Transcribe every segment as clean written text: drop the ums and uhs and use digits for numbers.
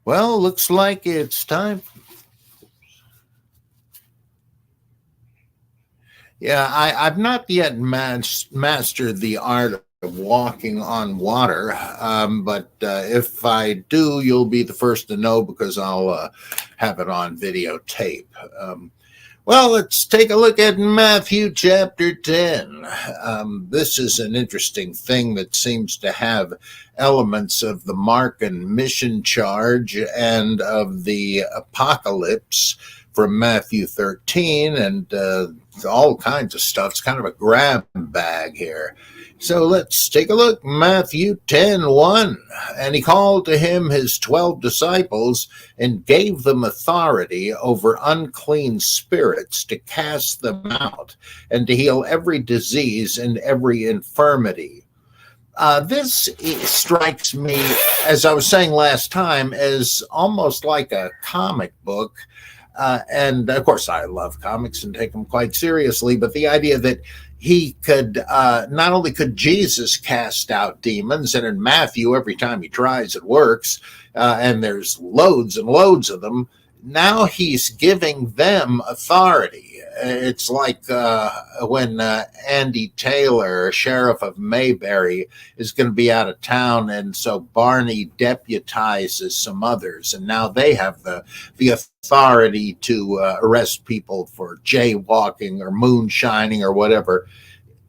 Well, looks like it's time. Yeah, I've not yet mastered the art of walking on water, but if I do, you'll be the first to know because I'll have it on videotape. Um, well, let's take a look at Matthew chapter 10. This is an interesting thing that seems to have elements of the Mark and mission charge and of the apocalypse from Matthew 13 and all kinds of stuff. It's kind of a grab bag here. So let's take a look. Matthew 10:1. And he called to him his 12 disciples and gave them authority over unclean spirits to cast them out and to heal every disease and every infirmity. This strikes me, as I was saying last time, as almost like a comic book. And of course, I love comics and take them quite seriously, but the idea that he could not only could Jesus cast out demons, and in Matthew, every time he tries, it works, and there's loads and loads of them. Now he's giving them authority. It's like when Andy Taylor, sheriff of Mayberry, is going to be out of town, and so Barney deputizes some others, and now they have the authority to arrest people for jaywalking or moonshining or whatever.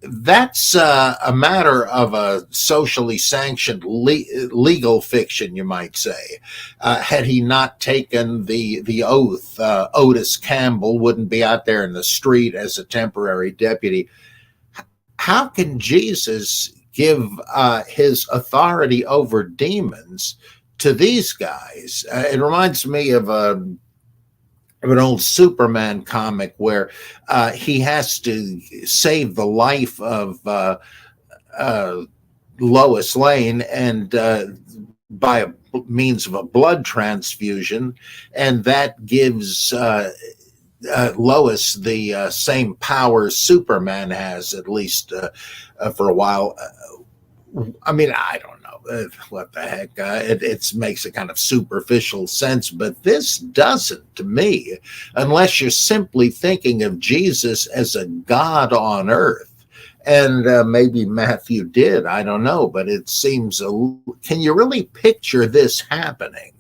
That's a matter of a socially sanctioned legal fiction, you might say. Had he not taken the oath, Otis Campbell wouldn't be out there in the street as a temporary deputy. How can Jesus give his authority over demons to these guys? It reminds me of an old Superman comic where he has to save the life of Lois Lane and by means of a blood transfusion, and that gives Lois the same powers Superman has, at least for a while. I mean, I don't know what the heck. It makes a kind of superficial sense, but this doesn't to me, unless you're simply thinking of Jesus as a God on earth. And maybe Matthew did, I don't know, but it seems, can you really picture this happening?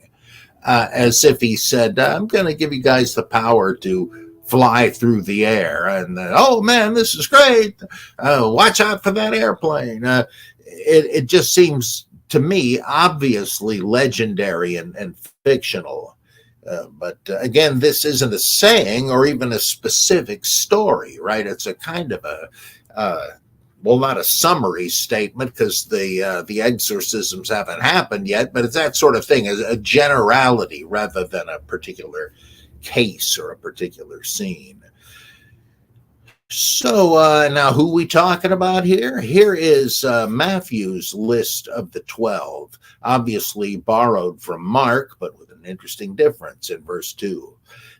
As if he said, I'm going to give you guys the power to fly through the air. And oh man, this is great. Watch out for that airplane. It just seems to me obviously legendary and fictional. But again, this isn't a saying or even a specific story, right? It's a kind of well, not a summary statement because the exorcisms haven't happened yet, but it's that sort of thing, a generality rather than a particular case or a particular scene. So now who we talking about here? Here is Matthew's list of the 12, obviously borrowed from Mark, but with an interesting difference in verse 2.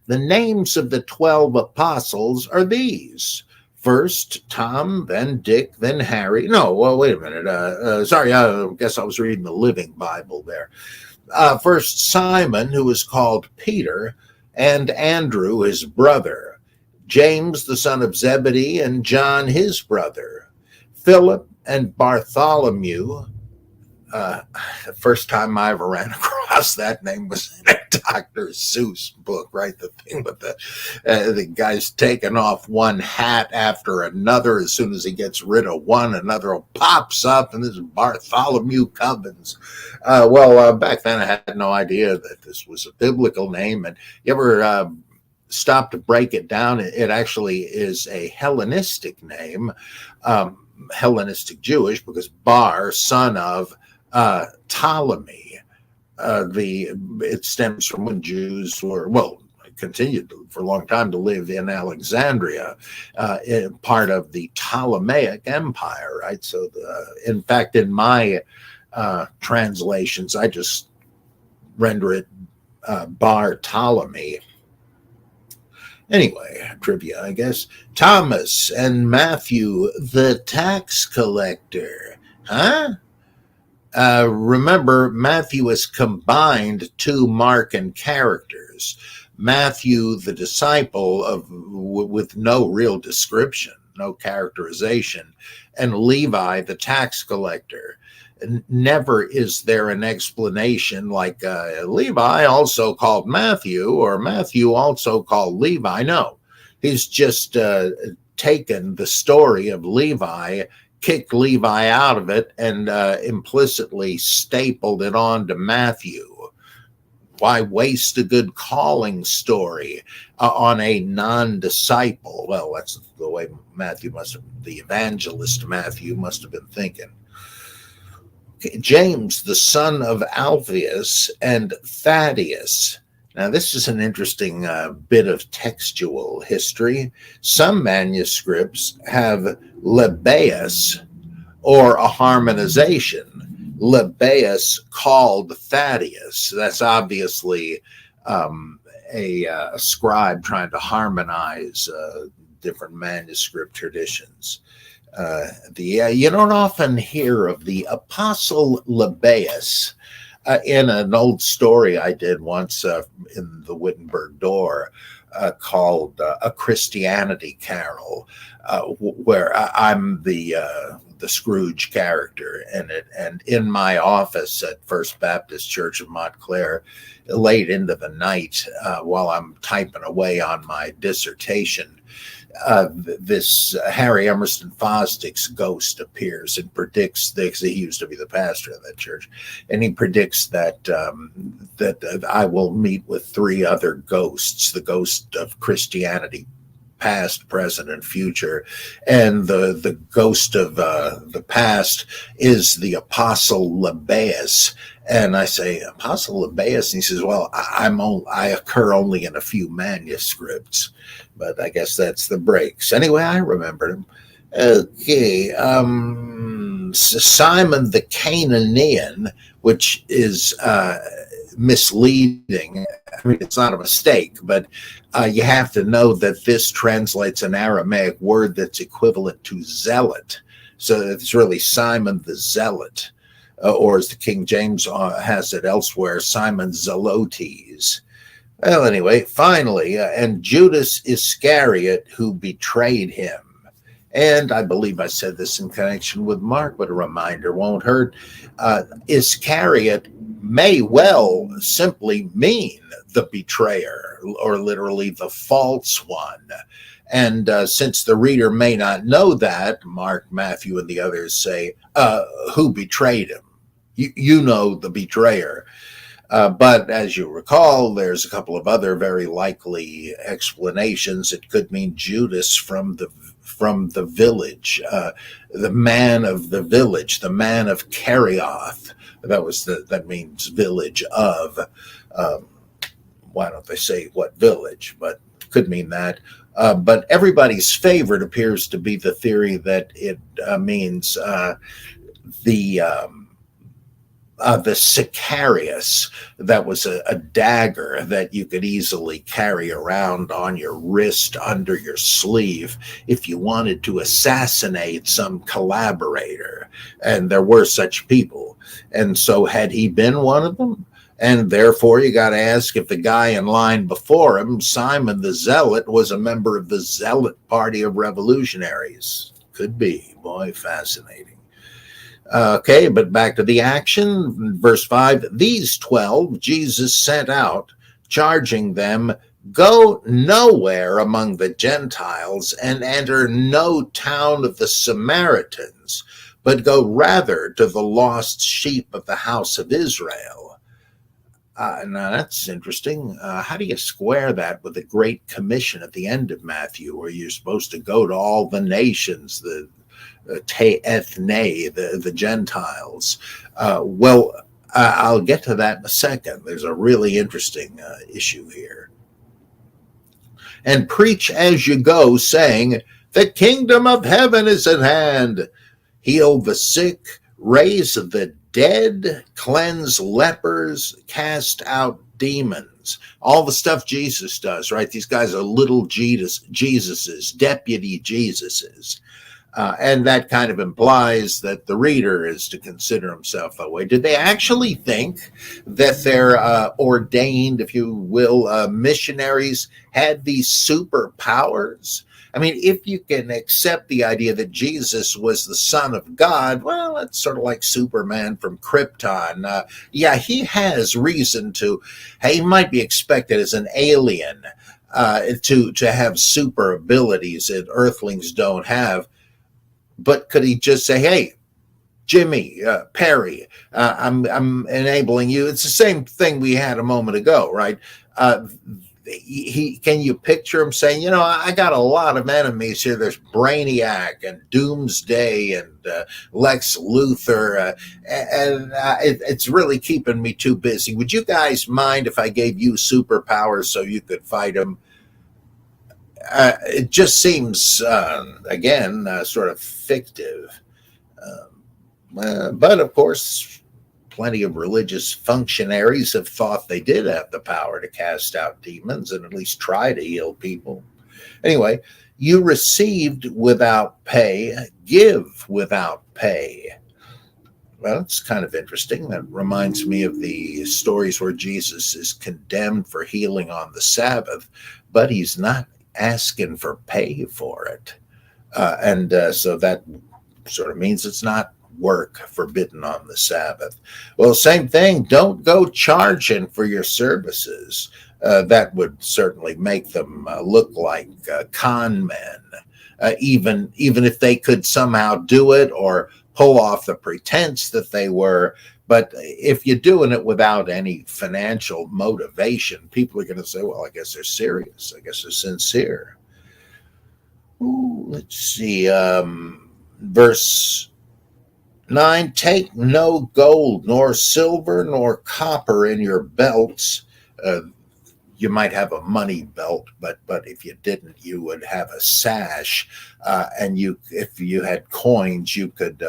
The names of the 12 apostles are these. First Tom, then Dick, then Harry. No, well, wait a minute. Sorry, I guess I was reading the Living Bible there. First Simon, who is called Peter, and Andrew, his brother. James, the son of Zebedee, and John, his brother. Philip and Bartholomew. The first time I ever ran across that name was in a Dr. Seuss book, right? The thing with the guy's taking off one hat after another. As soon as he gets rid of one, another one pops up, and this is Bartholomew Cubbins. Back then I had no idea that this was a biblical name. And you ever stop to break it down? It actually is a Hellenistic name, Hellenistic Jewish, because Bar, son of Ptolemy. It stems from when Jews continued for a long time to live in Alexandria, part of the Ptolemaic Empire, right? So, in fact, in my translations, I just render it Bar Ptolemy. Anyway, trivia, I guess. Thomas and Matthew, the tax collector. Huh? Remember, Matthew has combined two Markan characters. Matthew, the disciple with no real description, no characterization, and Levi, the tax collector. Never is there an explanation like Levi also called Matthew, or Matthew also called Levi. No, he's just taken the story of Levi, kicked Levi out of it, and implicitly stapled it on to Matthew. Why waste a good calling story on a non-disciple? Well, that's the way the evangelist Matthew must have been thinking. James, the son of Alphaeus, and Thaddeus. Now, this is an interesting bit of textual history. Some manuscripts have Lebbaeus, or a harmonization. Lebbaeus called Thaddeus. That's obviously a scribe trying to harmonize different manuscript traditions. You don't often hear of the Apostle Lebbaeus. In an old story I did once in the Wittenberg Door called A Christianity Carol, where I'm the Scrooge character in it. And in my office at First Baptist Church of Montclair, late into the night, while I'm typing away on my dissertation, this Harry Emerson Fosdick's ghost appears and predicts this. He used to be the pastor of that church, and he predicts that that I will meet with three other ghosts: the ghost of Christianity, past, present, and future, and the ghost of the past is the Apostle Lebbaeus. And I say, Apostle Lebbaeus? And he says, well, I occur only in a few manuscripts, but I guess that's the breaks. Anyway, I remembered him. Okay, Simon the Canaanian, which is misleading. I mean, it's not a mistake, but you have to know that this translates an Aramaic word that's equivalent to zealot. So it's really Simon the Zealot, or as the King James has it elsewhere, Simon Zelotes. Well, anyway, finally, and Judas Iscariot, who betrayed him. And I believe I said this in connection with Mark, but a reminder won't hurt. Iscariot may well simply mean the betrayer, or literally the false one. And since the reader may not know that, Mark, Matthew, and the others say, who betrayed him? You know the betrayer. But as you recall, there's a couple of other very likely explanations. It could mean Judas from the village, the man of the village, the man of Kerioth. That means village of. Why don't they say what village? But could mean that. But everybody's favorite appears to be the theory that it means the Sicarius. That was a dagger that you could easily carry around on your wrist, under your sleeve, if you wanted to assassinate some collaborator. And there were such people. And so had he been one of them? And therefore, you got to ask if the guy in line before him, Simon the Zealot, was a member of the Zealot Party of Revolutionaries. Could be. Boy, fascinating. Okay, but back to the action. Verse 5, these 12 Jesus sent out, charging them, go nowhere among the Gentiles and enter no town of the Samaritans, but go rather to the lost sheep of the house of Israel. Now that's interesting. How do you square that with the Great Commission at the end of Matthew, where you're supposed to go to all the nations, the te ethne, the Gentiles? I'll get to that in a second. There's a really interesting issue here. And preach as you go, saying, the kingdom of heaven is at hand. Heal the sick, raise the dead, cleanse lepers, cast out demons. All the stuff Jesus does, right? These guys are little Jesuses, deputy Jesuses. And that kind of implies that the reader is to consider himself that way. Did they actually think that their ordained, if you will, missionaries had these superpowers? I mean, if you can accept the idea that Jesus was the Son of God, well, it's sort of like Superman from Krypton. Yeah, he has reason to, he might be expected as an alien to have super abilities that Earthlings don't have. But could he just say, "Hey, Jimmy, Perry, I'm enabling you"? It's the same thing we had a moment ago, right? He can you picture him saying, I got a lot of enemies here. There's Brainiac and Doomsday and Lex Luthor, it's really keeping me too busy. Would you guys mind if I gave you superpowers so you could fight them? It just seems, again, sort of fictive. But of course, plenty of religious functionaries have thought they did have the power to cast out demons and at least try to heal people. Anyway, you received without pay, give without pay. Well, it's kind of interesting. That reminds me of the stories where Jesus is condemned for healing on the Sabbath, but he's not asking for pay for it. And so that sort of means it's not work forbidden on the Sabbath. Well, same thing. Don't go charging for your services. That would certainly make them look like con men, even if they could somehow do it or pull off the pretense that they were. But if you're doing it without any financial motivation, people are going to say, well, I guess they're serious. I guess they're sincere. Ooh, let's see. Verse 9, take no gold, nor silver, nor copper in your belts. You might have a money belt, but if you didn't, you would have a sash. And if you had coins, you could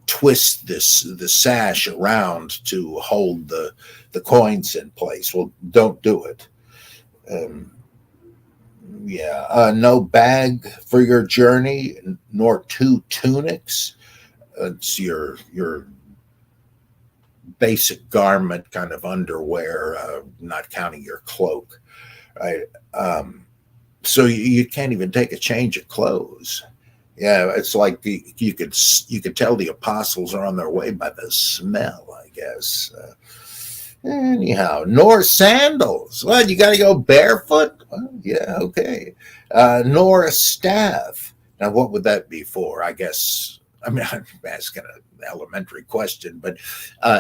twist the sash around to hold the coins in place. Well, don't do it. No bag for your journey, nor 2 tunics. It's your basic garment, kind of underwear, not counting your cloak, right? So you can't even take a change of clothes. Yeah, it's like you could tell the apostles are on their way by the smell, I guess. Anyhow, nor sandals. Well, you got to go barefoot? Well, yeah, okay. Nor a staff. Now, what would that be for? I guess, I'm asking an elementary question, but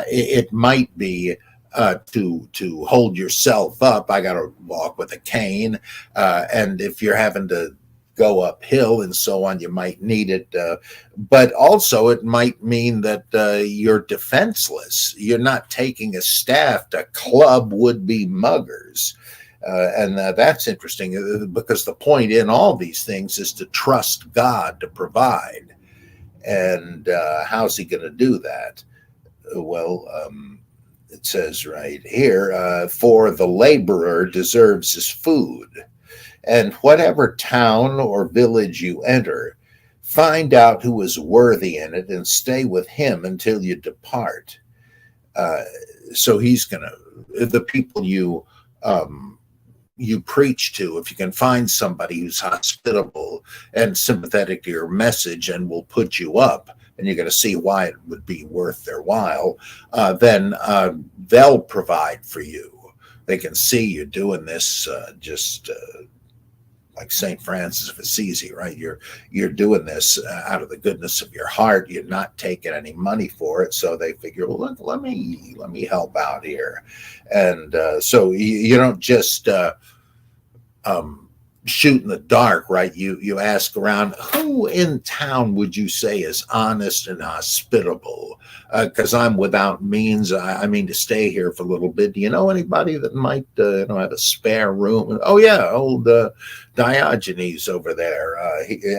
it might be to hold yourself up. I got to walk with a cane. And if you're having to go uphill and so on, you might need it. But also it might mean that you're defenseless. You're not taking a staff to club would-be muggers. And that's interesting because the point in all these things is to trust God to provide. And how's he going to do that? Well, it says right here, for the laborer deserves his food. And whatever town or village you enter, find out who is worthy in it and stay with him until you depart. So he's going to, the people you preach to, if you can find somebody who's hospitable and sympathetic to your message and will put you up, and you're going to see why it would be worth their while, then they'll provide for you. They can see you doing this like St. Francis of Assisi, right? You're doing this out of the goodness of your heart. You're not taking any money for it, so they figure, well, look, let me help out here, and so you don't just shoot in the dark, right? You ask around, who in town would you say is honest and hospitable? Because I'm without means. I mean to stay here for a little bit. Do you know anybody that might have a spare room? Oh yeah, old Diogenes over there.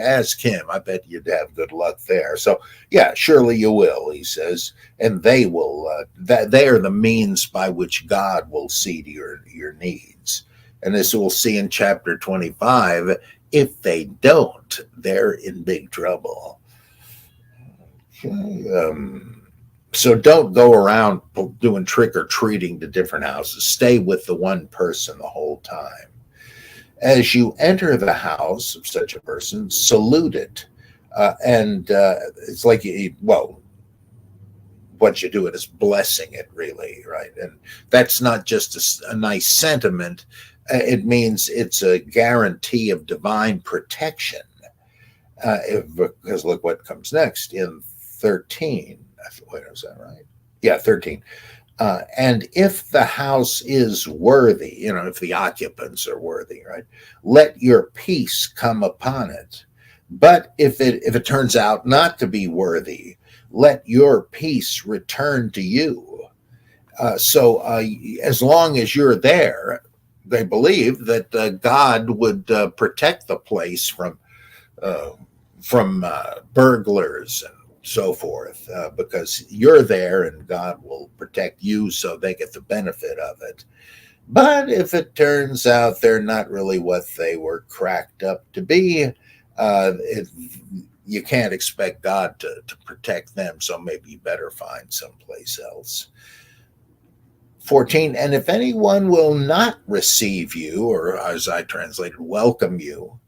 Ask him. I bet you'd have good luck there. So yeah, surely you will, he says, and they will. They are the means by which God will see to your needs. And as we'll see in chapter 25, if they don't, they're in big trouble. Okay. So don't go around doing trick or treating to different houses. Stay with the one person the whole time. As you enter the house of such a person, salute it. And it's like, well, what you do it is blessing it, really, right? And that's not just a nice sentiment. It means it's a guarantee of divine protection. Because look what comes next in 13. Wait, is that right? Yeah, 13. And if the house is worthy, if the occupants are worthy, right, let your peace come upon it. But if it turns out not to be worthy, let your peace return to you. So as long as you're there, they believe that God would protect the place from burglars and so forth, because you're there and God will protect you so they get the benefit of it. But if it turns out they're not really what they were cracked up to be, you can't expect God to protect them, so maybe you better find someplace else. 14, and if anyone will not receive you, or as I translated, welcome you,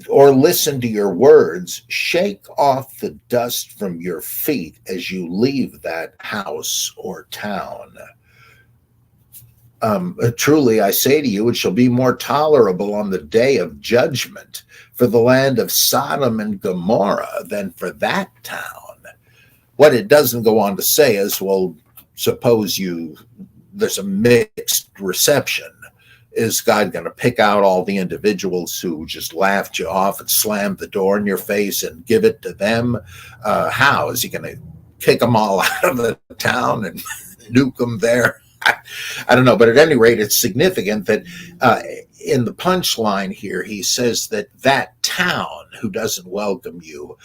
or listen to your words, shake off the dust from your feet as you leave that house or town. Truly, I say to you, it shall be more tolerable on the day of judgment for the land of Sodom and Gomorrah than for that town. What it doesn't go on to say is, well, suppose there's a mixed reception. Is God going to pick out all the individuals who just laughed you off and slammed the door in your face and give it to them? How? Is he going to kick them all out of the town and nuke them there? I don't know, but at any rate, it's significant that in the punchline here, he says that town who doesn't welcome you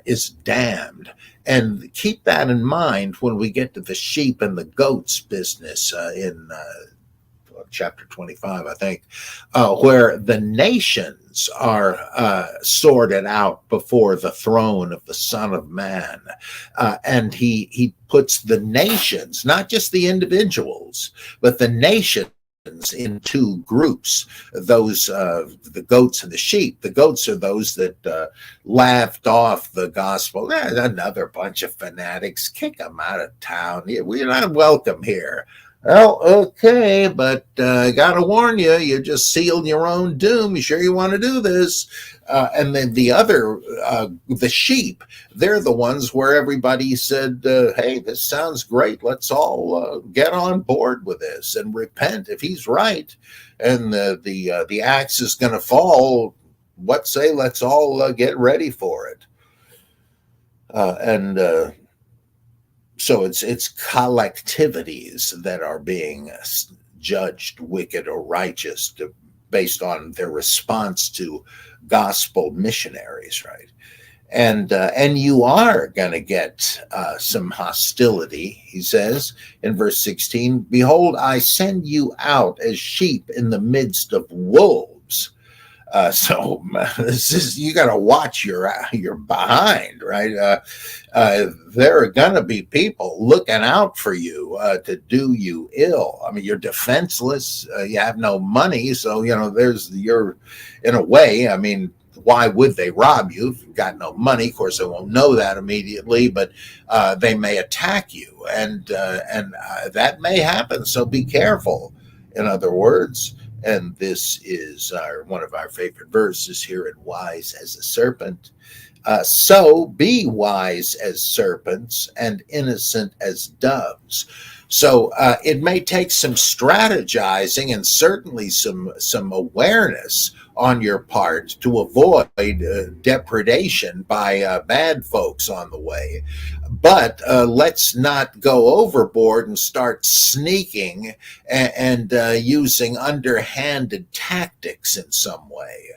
is damned. And keep that in mind when we get to the sheep and the goats business in chapter 25, I think, where the nations are sorted out before the throne of the Son of Man. And he puts the nations, not just the individuals, but the nations in two groups. Those the goats and the sheep. The goats are those that laughed off the gospel. Another bunch of fanatics. Kick them out of town. We're not welcome here. Well, okay, but I got to warn you, you just sealed your own doom. You sure you want to do this? And then the other, the sheep, they're the ones where everybody said, hey, this sounds great. Let's all get on board with this and repent if he's right. And the axe is going to fall. What say, let's all get ready for it. So it's collectivities that are being judged wicked or righteous based on their response to gospel missionaries, right? And you are going to get some hostility, he says in verse 16. Behold, I send you out as sheep in the midst of wolves. So this is, you got to watch your behind, right? There are going to be people looking out for you to do you ill. I mean, you're defenseless. You have no money, so you're in a way. I mean, why would they rob you if you've got no money? Of course, they won't know that immediately, but they may attack you, and that may happen. So be careful. In other words. And this is one of our favorite verses here in Wise as a Serpent. So be wise as serpents and innocent as doves. So it may take some strategizing and certainly some awareness on your part to avoid depredation by bad folks on the way. But let's not go overboard and start sneaking and using underhanded tactics in some way.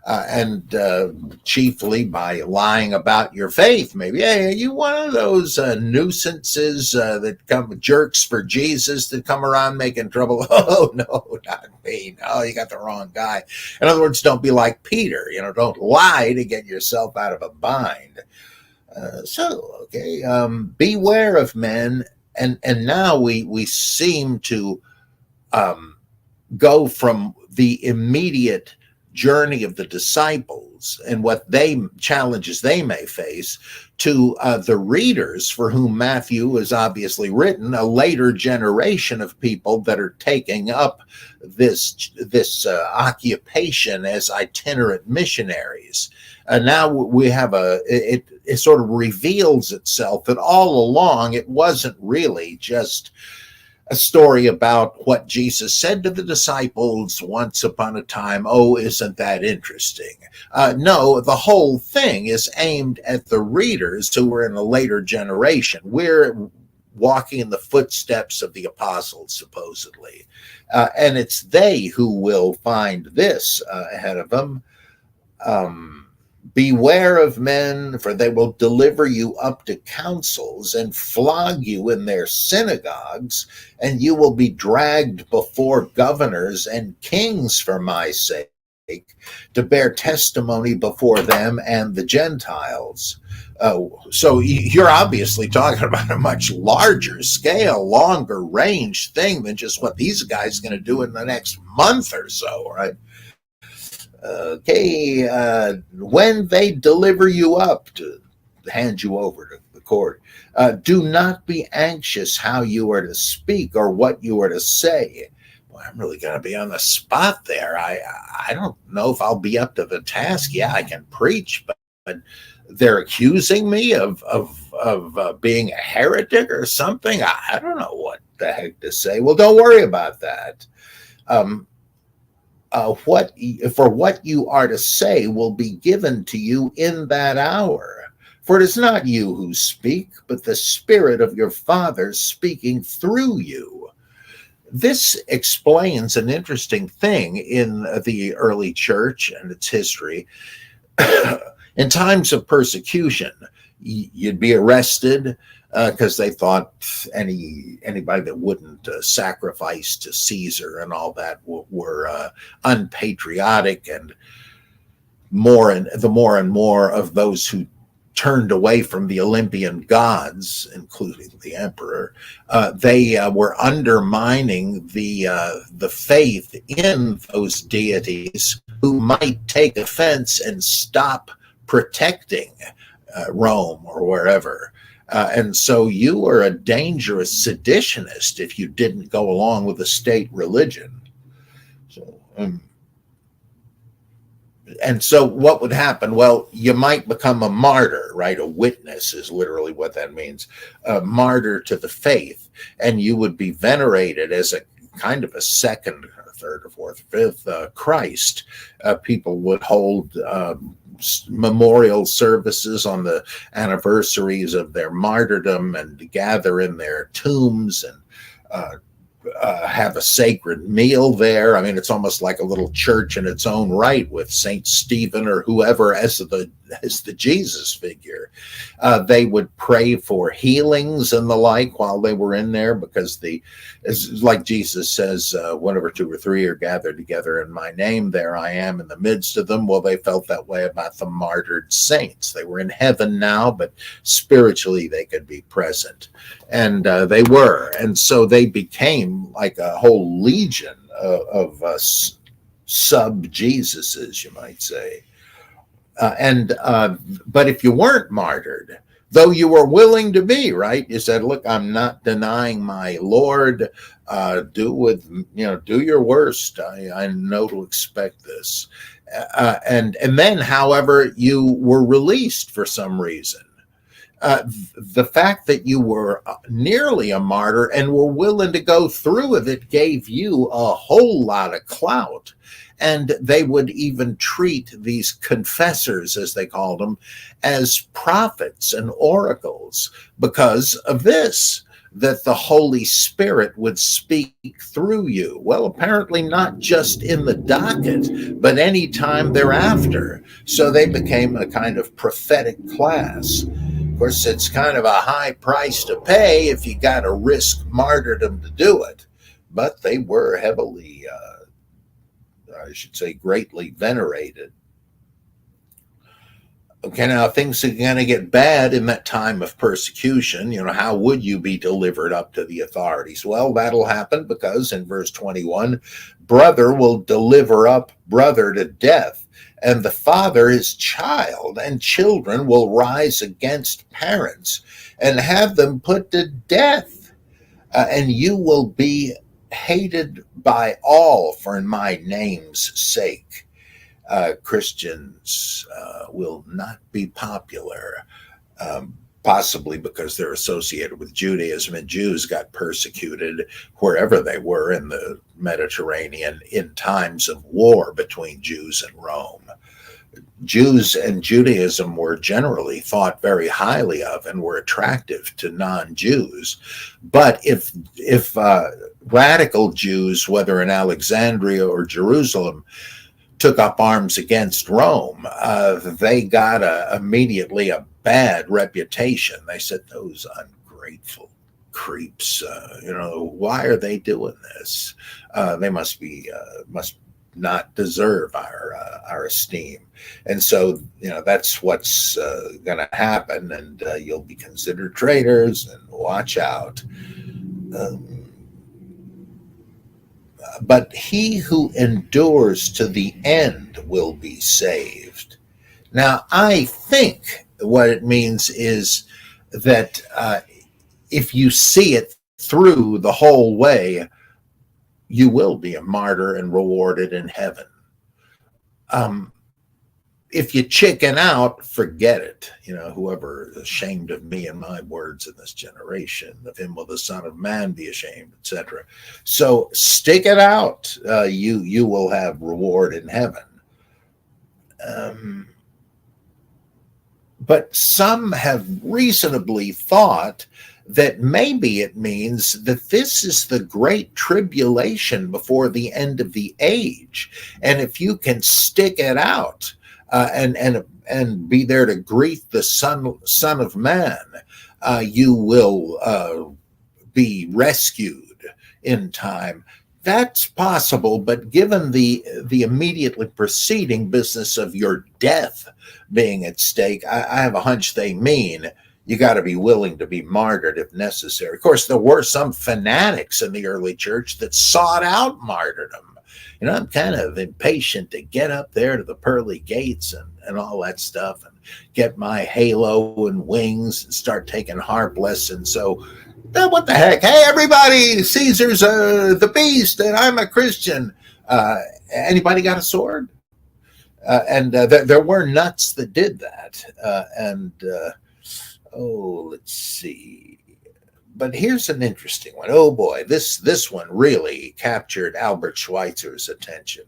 and chiefly by lying about your faith. Maybe, hey, are you one of those nuisances that come jerks for Jesus that come around making trouble? Oh, no, not me. No, you got the wrong guy. In other words, don't be like Peter. Don't lie to get yourself out of a bind. Beware of men, and now we seem to go from the immediate journey of the disciples and what challenges they may face to the readers for whom Matthew is obviously written, a later generation of people that are taking up this occupation as itinerant missionaries. Now we have it sort of reveals itself that all along it wasn't really just a story about what Jesus said to the disciples once upon a time. Oh, isn't that interesting? No, the whole thing is aimed at the readers who were in a later generation. We're walking in the footsteps of the apostles, supposedly. And it's they who will find this ahead of them. Beware of men, for they will deliver you up to councils and flog you in their synagogues, and you will be dragged before governors and kings for my sake, to bear testimony before them and the Gentiles. So you're obviously talking about a much larger scale, longer range thing than just what these guys are going to do in the next month or so, right? When they deliver you up to hand you over to the court, do not be anxious how you are to speak or what you are to say. Well, I'm really going to be on the spot there. I don't know if I'll be up to the task. Yeah, I can preach, but they're accusing me of being a heretic or something. I don't know what the heck to say. Well, don't worry about that. What you are to say will be given to you in that hour. For it is not you who speak, but the Spirit of your Father speaking through you. This explains an interesting thing in the early church and its history. In times of persecution, you'd be arrested because they thought anybody that wouldn't sacrifice to Caesar and all that were unpatriotic, and the more and more of those who turned away from the Olympian gods, including the emperor, they were undermining the faith in those deities who might take offense and stop protecting Rome or wherever. And so you were a dangerous seditionist if you didn't go along with the state religion. So what would happen? Well, you might become a martyr, right? A witness is literally what that means. A martyr to the faith. And you would be venerated as a kind of a second, or third, or fourth, fifth Christ. People would hold memorial services on the anniversaries of their martyrdom and gather in their tombs and have a sacred meal there. I mean, it's almost like a little church in its own right, with Saint Stephen or whoever as the Jesus figure. They would pray for healings and the like while they were in there, because like Jesus says, whenever two or three are gathered together in my name, there I am in the midst of them. Well, they felt that way about the martyred saints. They were in heaven now, but spiritually they could be present. And they were. And so they became like a whole legion of sub-Jesuses, you might say. But if you weren't martyred, though you were willing to be, right? You said, look, I'm not denying my Lord. Do your worst. I know to expect this. And then, however, you were released for some reason. The fact that you were nearly a martyr and were willing to go through with it gave you a whole lot of clout. And they would even treat these confessors, as they called them, as prophets and oracles because of this. that the Holy Spirit would speak through you. Well, apparently not just in the docket, but any time thereafter. So they became a kind of prophetic class. Of course, it's kind of a high price to pay if you got to risk martyrdom to do it, but they were heavily, I should say, greatly venerated. Okay, now things are going to get bad in that time of persecution. How would you be delivered up to the authorities? Well, that'll happen because in verse 21, brother will deliver up brother to death, and the father his child, and children will rise against parents and have them put to death. And you will be hated by all for my name's sake. Christians will not be popular, possibly because they're associated with Judaism, and Jews got persecuted wherever they were in the Mediterranean in times of war between Jews and Rome. Jews and Judaism were generally thought very highly of and were attractive to non-Jews. But if radical Jews, whether in Alexandria or Jerusalem, took up arms against Rome, they got immediately a bad reputation. They said, those ungrateful creeps, why are they doing this? They must not deserve our esteem. And so, that's what's going to happen, and you'll be considered traitors, and watch out. But he who endures to the end will be saved. Now, I think what it means is that if you see it through the whole way, you will be a martyr and rewarded in heaven. If you chicken out, forget it. Whoever is ashamed of me and my words in this generation, of him will the Son of Man be ashamed, etc. So stick it out. You will have reward in heaven. But some have reasonably thought that maybe it means that this is the great tribulation before the end of the age. And if you can stick it out, and be there to greet the Son of Man, you will be rescued in time. That's possible, but given the immediately preceding business of your death being at stake, I have a hunch they mean you got to be willing to be martyred if necessary. Of course, there were some fanatics in the early church that sought out martyrdom. I'm kind of impatient to get up there to the pearly gates and all that stuff and get my halo and wings and start taking harp lessons. So what the heck? Hey, everybody, Caesar's the beast and I'm a Christian. Anybody got a sword? And there were nuts that did that. Let's see. But here's an interesting one. Oh boy, this one really captured Albert Schweitzer's attention.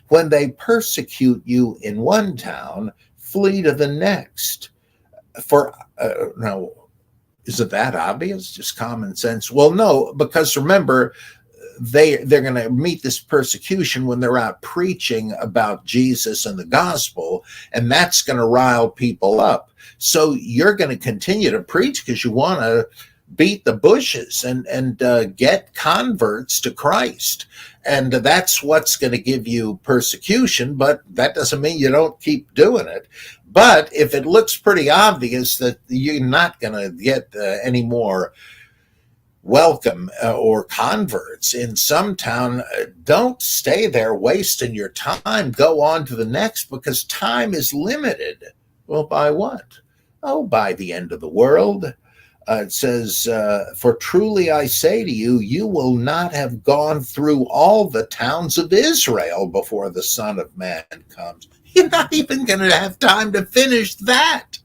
When they persecute you in one town, flee to the next. Now, isn't that obvious? Just common sense? Well, no, because remember, they're going to meet this persecution when they're out preaching about Jesus and the gospel, and that's going to rile people up. So you're going to continue to preach because you want to beat the bushes and get converts to Christ. And that's what's going to give you persecution, but that doesn't mean you don't keep doing it. But if it looks pretty obvious that you're not going to get any more welcome or converts in some town, don't stay there wasting your time. Go on to the next, because time is limited. Well, by what? Oh, by the end of the world. It says, for truly I say to you, you will not have gone through all the towns of Israel before the Son of Man comes. You're not even going to have time to finish that.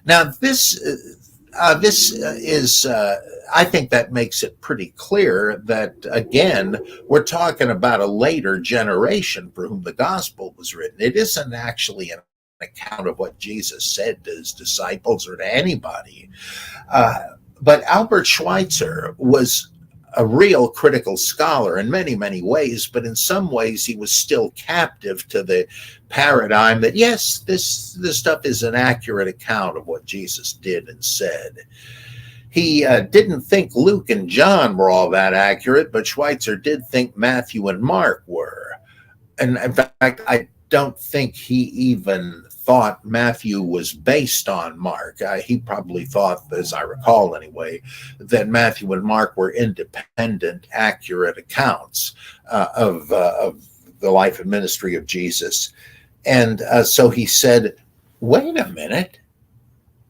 Now, this is, I think that makes it pretty clear that, again, we're talking about a later generation for whom the gospel was written. It isn't actually an account of what Jesus said to his disciples or to anybody. But Albert Schweitzer was a real critical scholar in many, many ways, but in some ways he was still captive to the paradigm that, yes, this stuff is an accurate account of what Jesus did and said. He didn't think Luke and John were all that accurate, but Schweitzer did think Matthew and Mark were. And in fact, I don't think he even thought Matthew was based on Mark. He probably thought, as I recall anyway, that Matthew and Mark were independent, accurate accounts of the life and ministry of Jesus. And so he said, wait a minute,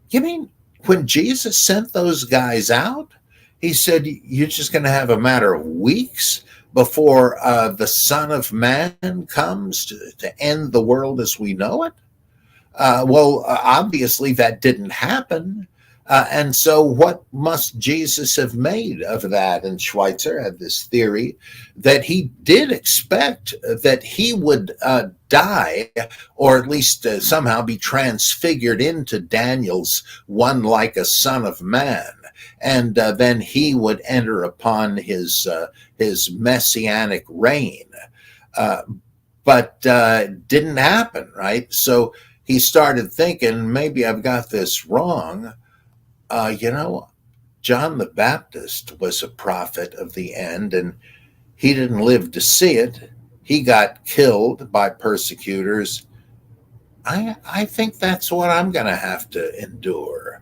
you mean when Jesus sent those guys out, he said, you're just going to have a matter of weeks before the Son of Man comes to end the world as we know it? Obviously that didn't happen. And so what must Jesus have made of that? And Schweitzer had this theory that he did expect that he would die, or at least somehow be transfigured into Daniel's one like a son of man. And then he would enter upon his messianic reign. But didn't happen, right? So he started thinking, maybe I've got this wrong. John the Baptist was a prophet of the end, and he didn't live to see it. He got killed by persecutors. I think that's what I'm going to have to endure.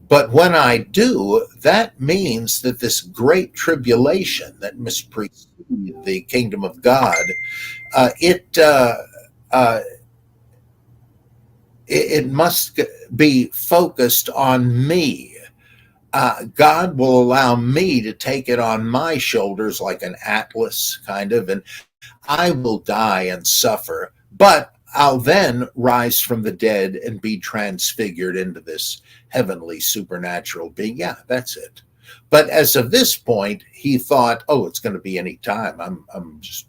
But when I do, that means that this great tribulation that must precede the kingdom of God, it must be focused on me. God will allow me to take it on my shoulders like an Atlas kind of, and I will die and suffer, but I'll then rise from the dead and be transfigured into this heavenly supernatural being. Yeah, that's it. But as of this point, he thought, oh, it's going to be any time. I'm just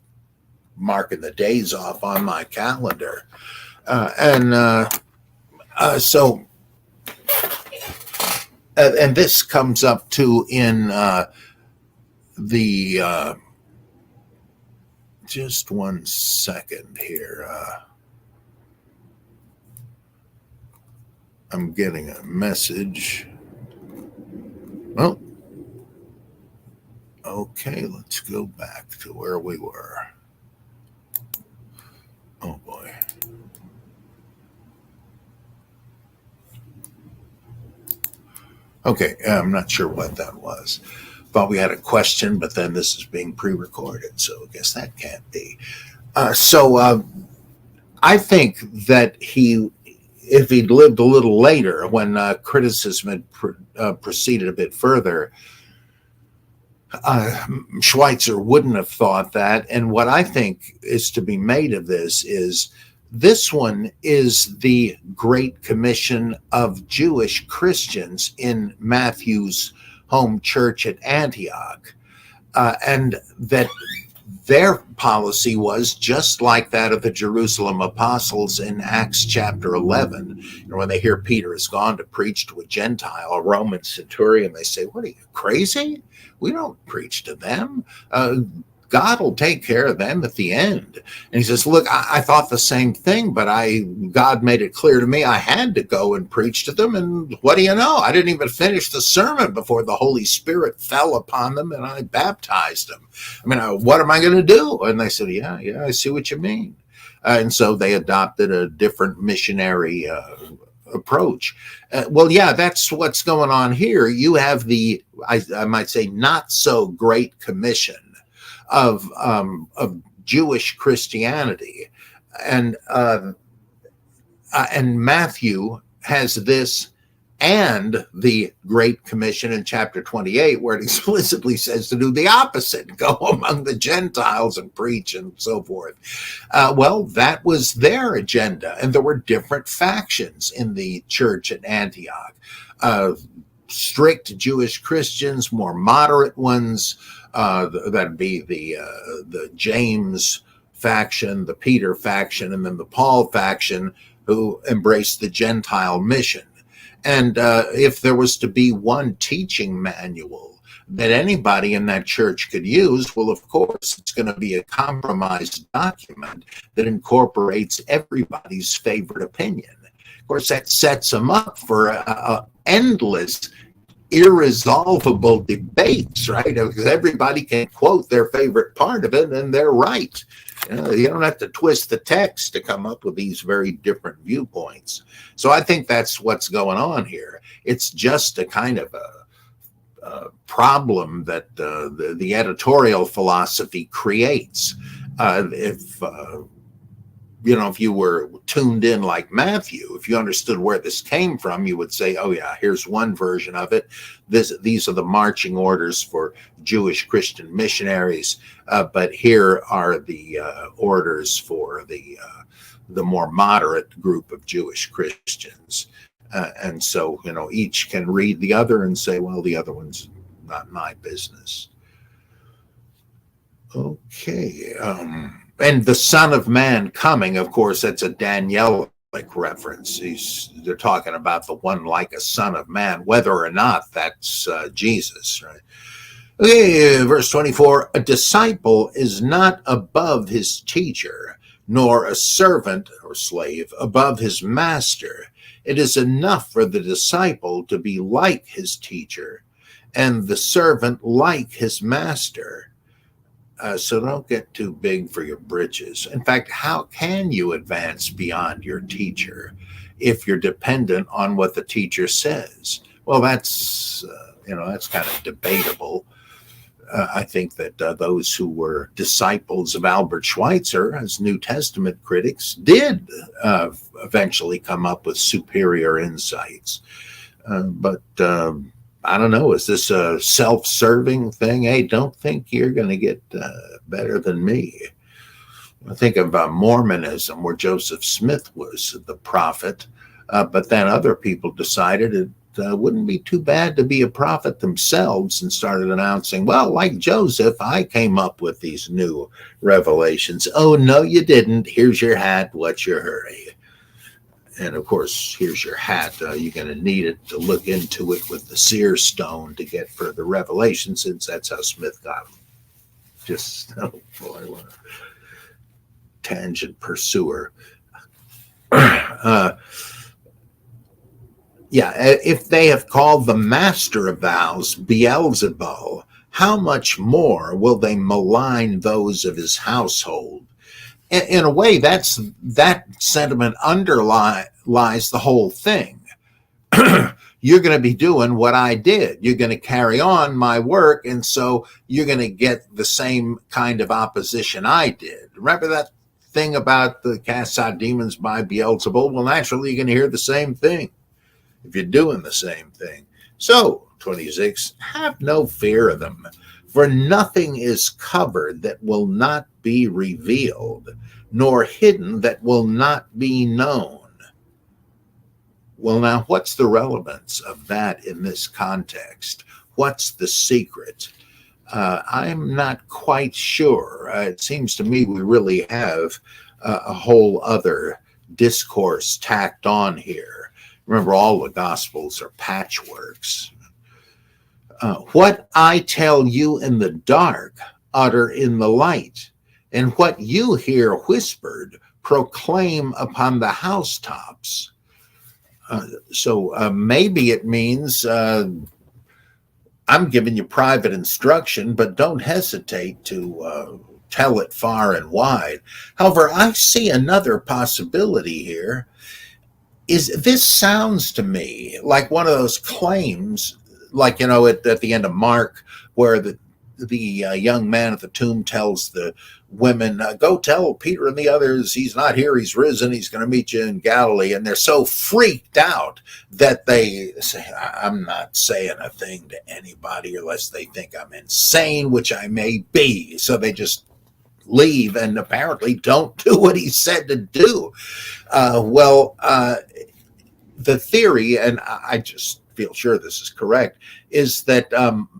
marking the days off on my calendar. And this comes up too in just one second here. I'm getting a message. Well, okay, let's go back to where we were. Oh boy. Okay, I'm not sure what that was. Thought we had a question, but then this is being pre-recorded, so I guess that can't be. I think that if he'd lived a little later, when criticism had proceeded a bit further, Schweitzer wouldn't have thought that. And what I think is to be made of this one is the Great Commission of Jewish Christians in Matthew's home church at Antioch, and that their policy was just like that of the Jerusalem apostles in Acts chapter 11. When they hear Peter has gone to preach to a Gentile, a Roman centurion, they say, what, are you crazy? We don't preach to them. God will take care of them at the end. And he says, look, I thought the same thing, but God made it clear to me I had to go and preach to them. And what do you know? I didn't even finish the sermon before the Holy Spirit fell upon them and I baptized them. I mean, what am I going to do? And they said, yeah, I see what you mean. And so they adopted a different missionary approach. That's what's going on here. You have I might say, not so great commission of Jewish Christianity, and Matthew has this and the Great Commission in chapter 28, where it explicitly says to do the opposite, go among the Gentiles and preach and so forth. That was their agenda, and there were different factions in the church at Antioch. Strict Jewish Christians, more moderate ones. That'd be the James faction, the Peter faction, and then the Paul faction, who embraced the Gentile mission. And if there was to be one teaching manual that anybody in that church could use, well, of course, it's going to be a compromised document that incorporates everybody's favorite opinion. Of course, that sets them up for endless, irresolvable debates, right? Because everybody can quote their favorite part of it and they're right. You don't have to twist the text to come up with these very different viewpoints. So I think that's what's going on here. It's just a kind of a problem that the editorial philosophy creates. If you were tuned in like Matthew, if you understood where this came from, you would say, oh yeah, here's one version of it. These are the marching orders for Jewish Christian missionaries, but here are the orders for the more moderate group of Jewish Christians. And so, each can read the other and say, well, the other one's not my business. Okay. And the Son of Man coming, of course, that's a Danielic reference. They're talking about the one like a Son of Man, whether or not that's Jesus, right? Okay, verse 24, a disciple is not above his teacher, nor a servant or slave above his master. It is enough for the disciple to be like his teacher, and the servant like his master. So don't get too big for your britches. In fact, how can you advance beyond your teacher if you're dependent on what the teacher says? Well, that's kind of debatable. I think that those who were disciples of Albert Schweitzer as New Testament critics did eventually come up with superior insights. But I don't know, is this a self-serving thing? Hey, don't think you're going to get better than me. I think of Mormonism, where Joseph Smith was the prophet, but then other people decided it wouldn't be too bad to be a prophet themselves and started announcing, well, like Joseph, I came up with these new revelations. Oh, no, you didn't. Here's your hat. What's your hurry? And of course, here's your hat. You're going to need it to look into it with the seer stone to get further revelation, since that's how Smith got them. Just, oh boy, what a tangent pursuer. If they have called the master of vows Beelzebul, how much more will they malign those of his household? In a way, that sentiment underlies the whole thing. You're going to be doing what I did. You're going to carry on my work, and so you're going to get the same kind of opposition I did. Remember that thing about the cast out demons by Beelzebul? Well, naturally, you're going to hear the same thing if you're doing the same thing. So, 26, have no fear of them, for nothing is covered that will not be revealed, nor hidden that will not be known. Well, now, what's the relevance of that in this context? What's the secret? I'm not quite sure. It seems to me we really have a whole other discourse tacked on here. Remember, all the Gospels are patchworks. What I tell you in the dark, utter in the light, and what you hear whispered, proclaim upon the housetops. So maybe it means I'm giving you private instruction, but don't hesitate to tell it far and wide. However, I see another possibility here. This sounds to me like one of those claims, like, at the end of Mark, where the young man at the tomb tells the women, go tell Peter and the others he's not here, he's risen, he's going to meet you in Galilee. And they're so freaked out that they say, I'm not saying a thing to anybody unless they think I'm insane, which I may be. So they just leave and apparently don't do what he said to do. The theory, and I just feel sure this is correct, is that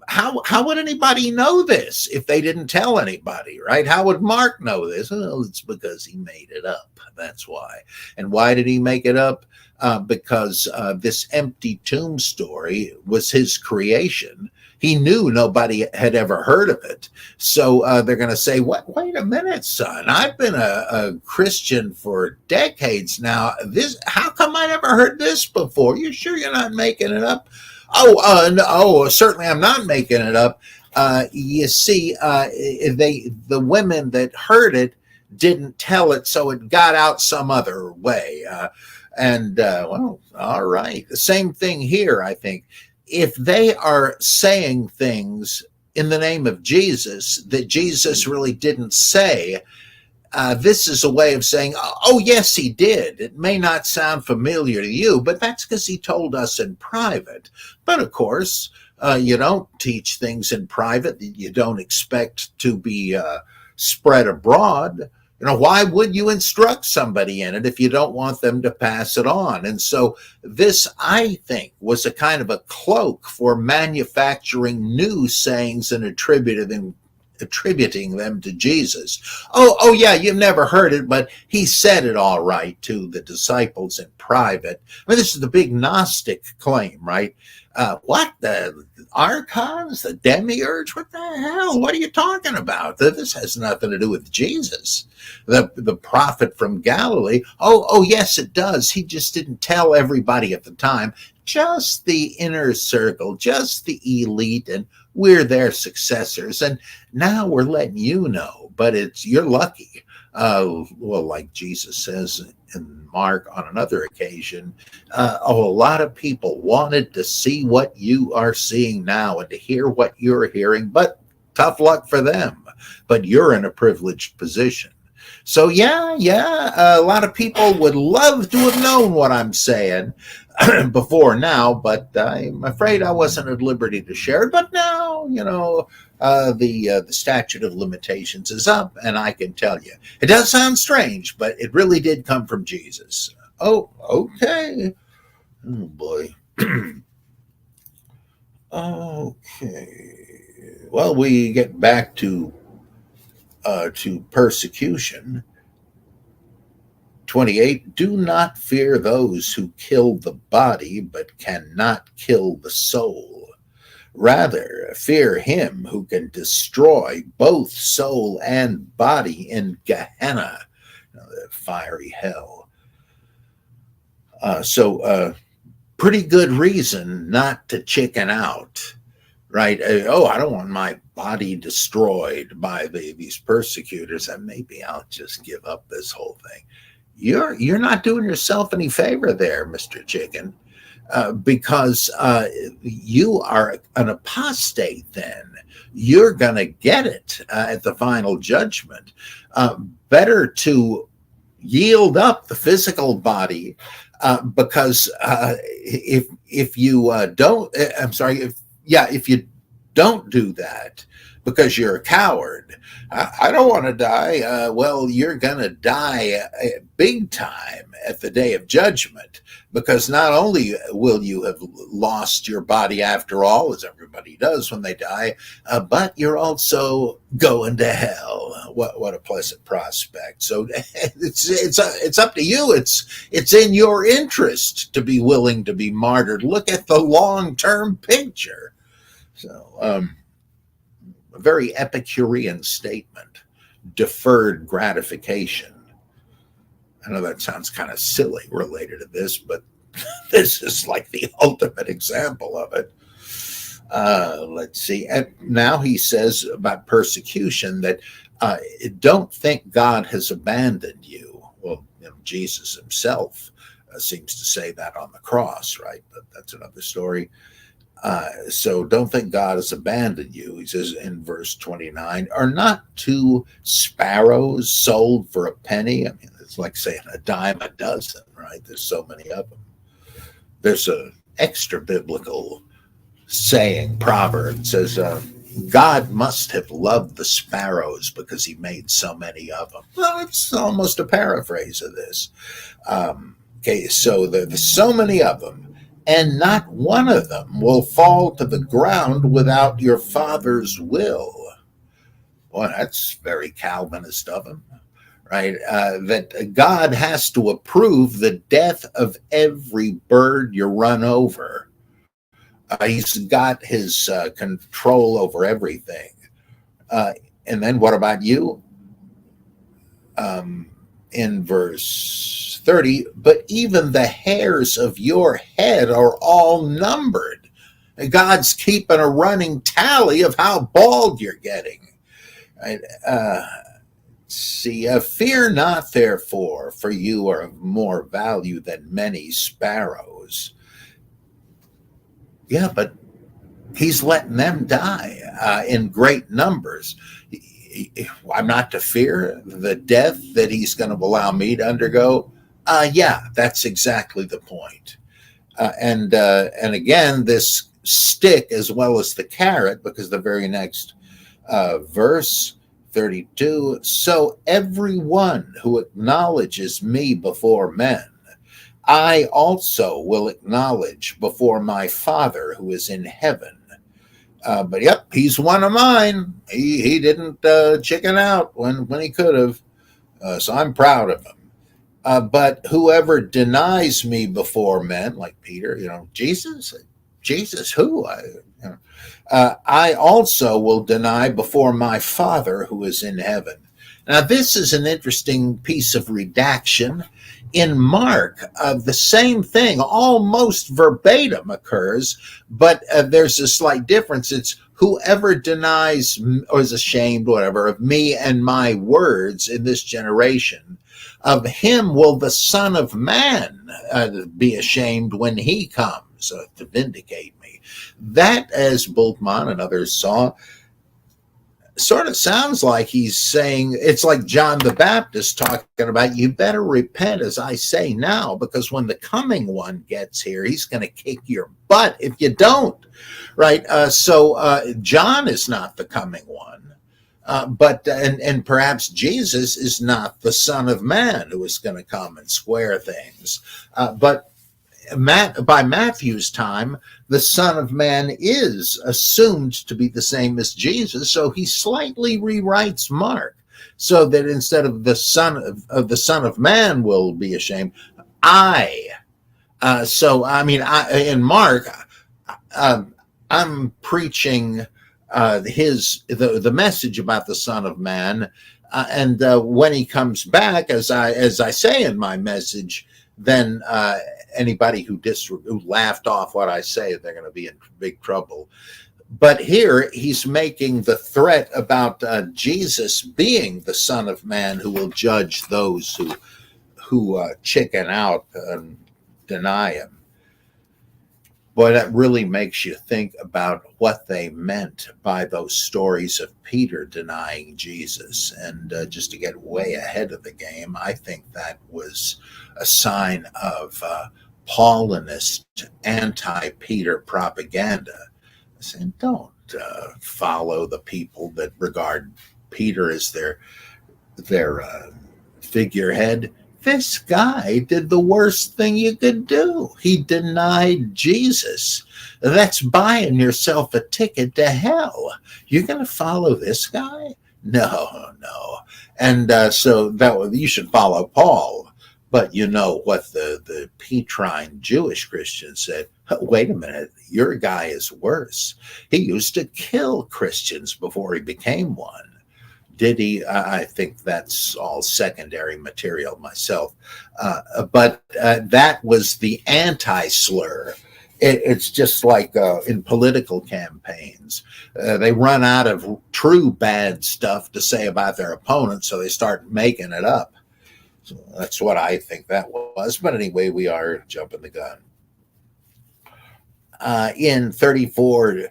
how would anybody know this if they didn't tell anybody, right? How would Mark know this? Well, it's because he made it up. That's why. And why did he make it up? Because this empty tomb story was his creation. He knew nobody had ever heard of it. So they're going to say, wait a minute, son. I've been a Christian for decades now. How come I never heard this before? You sure you're not making it up? No, certainly I'm not making it up. You see, the women that heard it didn't tell it, so it got out some other way. Well, all right. The same thing here, I think. If they are saying things in the name of Jesus that Jesus really didn't say, this is a way of saying, oh, yes, he did. It may not sound familiar to you, but that's because he told us in private. But of course, you don't teach things in private that you don't expect to be spread abroad. Why would you instruct somebody in it if you don't want them to pass it on? And so this, I think, was a kind of a cloak for manufacturing new sayings and attributing them to Jesus. Oh, yeah, you've never heard it, but he said it all right to the disciples in private. I mean, this is the big Gnostic claim, right? What, the archons, the demiurge? What the hell? What are you talking about? This has nothing to do with Jesus, the prophet from Galilee. Oh, yes, it does. He just didn't tell everybody at the time, just the inner circle, just the elite, and we're their successors. And now we're letting you know, but you're lucky. Well, like Jesus says in Mark on another occasion, a lot of people wanted to see what you are seeing now and to hear what you're hearing, but tough luck for them. But you're in a privileged position. So yeah, a lot of people would love to have known what I'm saying before now, but I'm afraid I wasn't at liberty to share it. But now, the statute of limitations is up, and I can tell you, it does sound strange, but it really did come from Jesus. Oh, okay. Oh boy. Okay. Well, we get back to persecution. 28, do not fear those who kill the body, but cannot kill the soul. Rather, fear him who can destroy both soul and body in Gehenna, the fiery hell. So pretty good reason not to chicken out, right? I don't want my body destroyed by these persecutors, and maybe I'll just give up this whole thing. You're not doing yourself any favor there, Mr. Chicken, because you are an apostate then. You're going to get it at the final judgment. Better to yield up the physical body because if you don't, if you don't do that because you're a coward, I don't want to die. Well, you're going to die big time at the day of judgment, because not only will you have lost your body after all, as everybody does when they die, but you're also going to hell. What a pleasant prospect. So it's up to you. It's in your interest to be willing to be martyred. Look at the long-term picture. So, a very Epicurean statement, deferred gratification. I know that sounds kind of silly related to this, but this is like the ultimate example of it. Let's see. And now he says about persecution that don't think God has abandoned you. Well, Jesus himself seems to say that on the cross, right? But that's another story. So don't think God has abandoned you. He says in verse 29, are not 2 sparrows sold for a penny? I mean, it's like saying a dime a dozen, right? There's so many of them. There's an extra biblical saying, proverb. It says, God must have loved the sparrows because he made so many of them. Well, it's almost a paraphrase of this. Okay, so there's so many of them. and not one of them will fall to the ground without your Father's will. Boy, that's very Calvinist of him, right? That God has to approve the death of every bird you run over. He's got his control over everything. And then what about you? In verse 30, but even the hairs of your head are all numbered. God's keeping a running tally of how bald you're getting. Right? Fear not, therefore, for you are of more value than many sparrows. Yeah, but he's letting them die in great numbers. I'm not to fear the death that he's going to allow me to undergo. Yeah, that's exactly the point. And again, this stick as well as the carrot, because the very next verse 32, so everyone who acknowledges me before men, I also will acknowledge before my Father who is in heaven. But yep, he's one of mine. He didn't chicken out when he could have. So I'm proud of him. But whoever denies me before men, like Peter, Jesus who? I also will deny before my Father who is in heaven. Now, this is an interesting piece of redaction. In Mark, the same thing, almost verbatim occurs, but there's a slight difference. It's whoever denies or is ashamed, whatever, of me and my words in this generation, of him will the Son of Man be ashamed when he comes to vindicate me. That, as Bultmann and others saw, sort of sounds like he's saying, it's like John the Baptist talking about, you better repent as I say now, because when the coming one gets here, he's going to kick your butt if you don't, right? So John is not the coming one, but perhaps Jesus is not the Son of Man who is going to come and square things. But by Matthew's time, the Son of Man is assumed to be the same as Jesus, so he slightly rewrites Mark so that instead of the Son of Man will be ashamed, in Mark, I'm preaching the message about the Son of Man, and when he comes back, as I say in my message, then anybody who laughed off what I say, they're going to be in big trouble. But here he's making the threat about Jesus being the Son of Man who will judge those who chicken out and deny him. Boy, that really makes you think about what they meant by those stories of Peter denying Jesus. And just to get way ahead of the game, I think that was a sign of Paulinist anti-Peter propaganda. Saying, don't follow the people that regard Peter as their figurehead. This guy did the worst thing you could do. He denied Jesus. That's buying yourself a ticket to hell. You're going to follow this guy? No. And so you should follow Paul. But you know what the Petrine Jewish Christians said? Wait a minute, your guy is worse. He used to kill Christians before he became one. Did he? I think that's all secondary material myself. But that was the anti-slur. It's just like in political campaigns. They run out of true bad stuff to say about their opponents, so they start making it up. So that's what I think that was. But anyway, we are jumping the gun. In 34,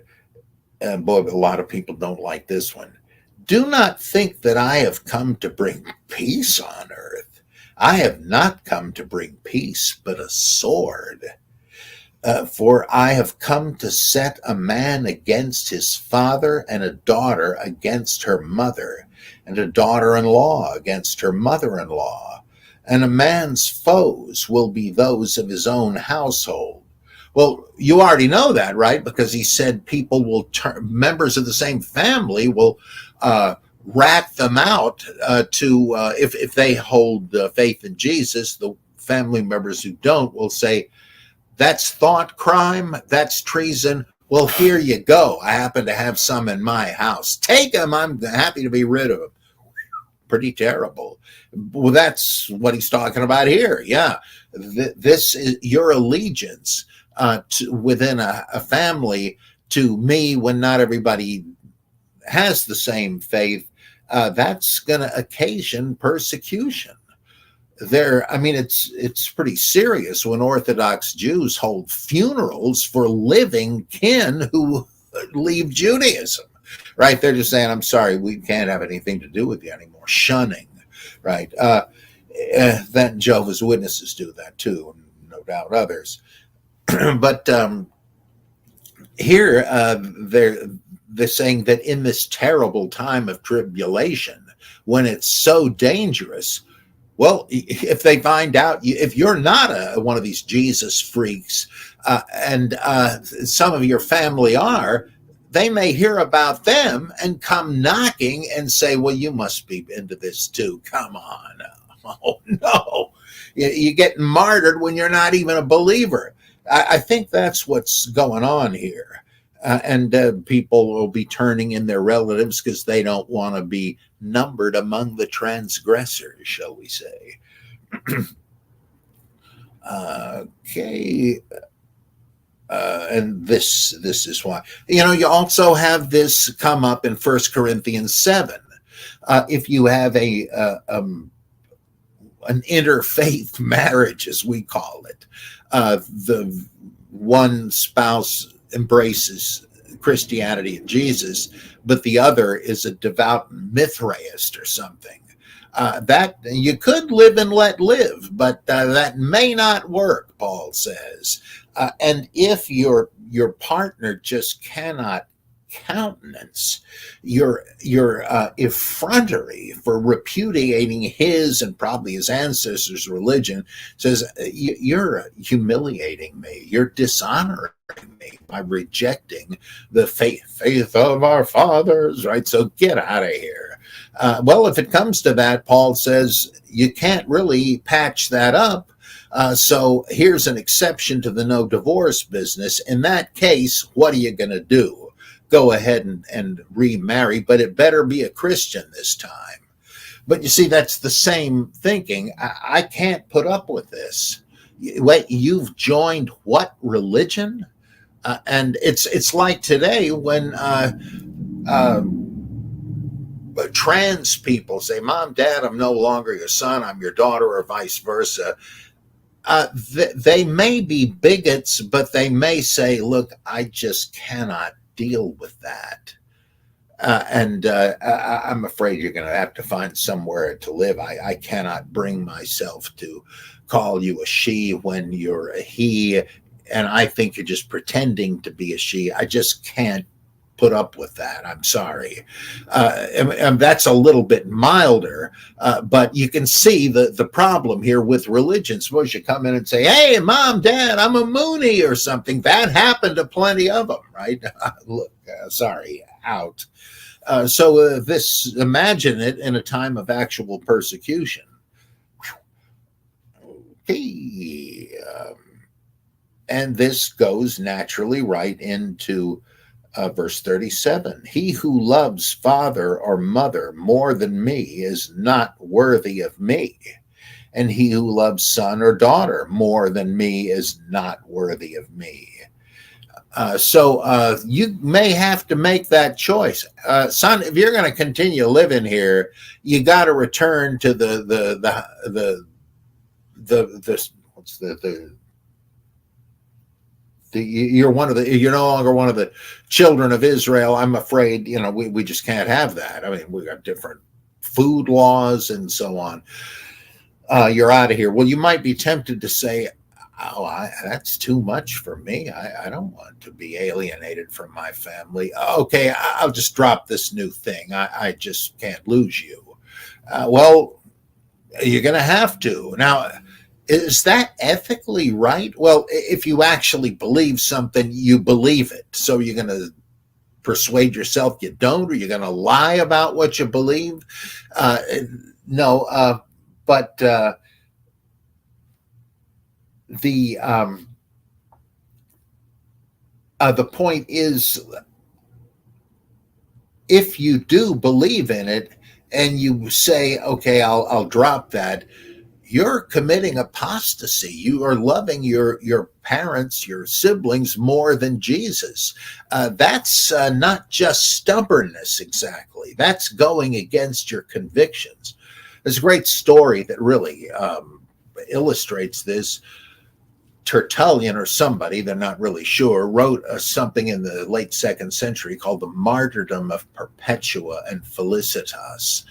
boy, a lot of people don't like this one. Do not think that I have come to bring peace on earth. I have not come to bring peace, but a sword. For I have come to set a man against his father, and a daughter against her mother, and a daughter-in-law against her mother-in-law. And a man's foes will be those of his own household. Well, you already know that, right? Because he said people will members of the same family will rat them out to if they hold faith in Jesus. The family members who don't will say, that's thought crime, that's treason. Well, here you go. I happen to have some in my house. Take them. I'm happy to be rid of them. Pretty terrible. Well, that's what he's talking about here. Yeah. This is your allegiance within a family to me when not everybody has the same faith. That's going to occasion persecution. I mean, it's pretty serious when Orthodox Jews hold funerals for living kin who leave Judaism, right? They're just saying, I'm sorry, we can't have anything to do with you anymore. Shunning, right? Then Jehovah's Witnesses do that too, and no doubt others. But here they're saying that in this terrible time of tribulation, when it's so dangerous, well, if they find out, if you're not one of these Jesus freaks, and some of your family are, they may hear about them and come knocking and say, well, you must be into this too. Come on. Oh, no. You're getting martyred when you're not even a believer. I think that's what's going on here. And people will be turning in their relatives because they don't want to be numbered among the transgressors, shall we say. Okay. And this is why. You also have this come up in 1 Corinthians 7. If you have an interfaith marriage, as we call it, the one spouse embraces Christianity and Jesus, but the other is a devout Mithraist or something. That you could live and let live, but that may not work, Paul says. And if your partner just cannot countenance your effrontery for repudiating his and probably his ancestors' religion, says you're humiliating me, you're dishonoring me by rejecting the faith of our fathers, right? So get out of here. Well, if it comes to that, Paul says you can't really patch that up. So here's an exception to the no divorce business. In that case, what are you going to do? Go ahead and remarry, but it better be a Christian this time. But you see, that's the same thinking. I can't put up with this. Wait, you've joined what religion? And it's like today when trans people say, Mom, Dad, I'm no longer your son, I'm your daughter, or vice versa. They may be bigots, but they may say, look, I just cannot deal with that. I'm afraid you're going to have to find somewhere to live. I cannot bring myself to call you a she when you're a he, and I think you're just pretending to be a she. I just can't put up with that. I'm sorry. And that's a little bit milder, but you can see the problem here with religion. Suppose you come in and say, hey, Mom, Dad, I'm a Moonie or something. That happened to plenty of them, right? Look, sorry, out. So imagine it in a time of actual persecution. Okay. And this goes naturally right into verse 37. He who loves father or mother more than me is not worthy of me. And he who loves son or daughter more than me is not worthy of me. So you may have to make that choice. Son, if you're going to continue living here, you got to return to you're no longer one of the children of Israel. I'm afraid, we just can't have that. I mean, we got different food laws and so on. You're out of here. Well, you might be tempted to say, that's too much for me. I don't want to be alienated from my family. Okay, I'll just drop this new thing. I just can't lose you. Well, you're going to have to. Now, Is that ethically right? Well, if you actually believe something, you believe it. So you're going to persuade yourself you don't, or you're going to lie about what you believe. Uh, no, but the the point is, if you do believe in it and you say, "Okay, I'll drop that," you're committing apostasy. You are loving your parents, your siblings more than Jesus. That's not just stubbornness exactly. That's going against your convictions. There's a great story that really illustrates this. Tertullian or somebody, they're not really sure, wrote something in the late second century called The Martyrdom of Perpetua and Felicitas.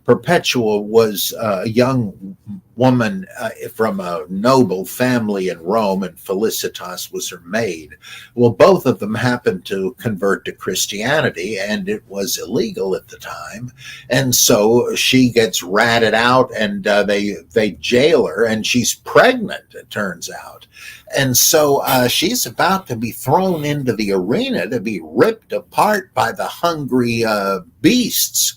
Perpetua was a young woman from a noble family in Rome, and Felicitas was her maid. Well, both of them happened to convert to Christianity, and it was illegal at the time. And so she gets ratted out, and they jail her, and she's pregnant, it turns out. And so she's about to be thrown into the arena to be ripped apart by the hungry beasts.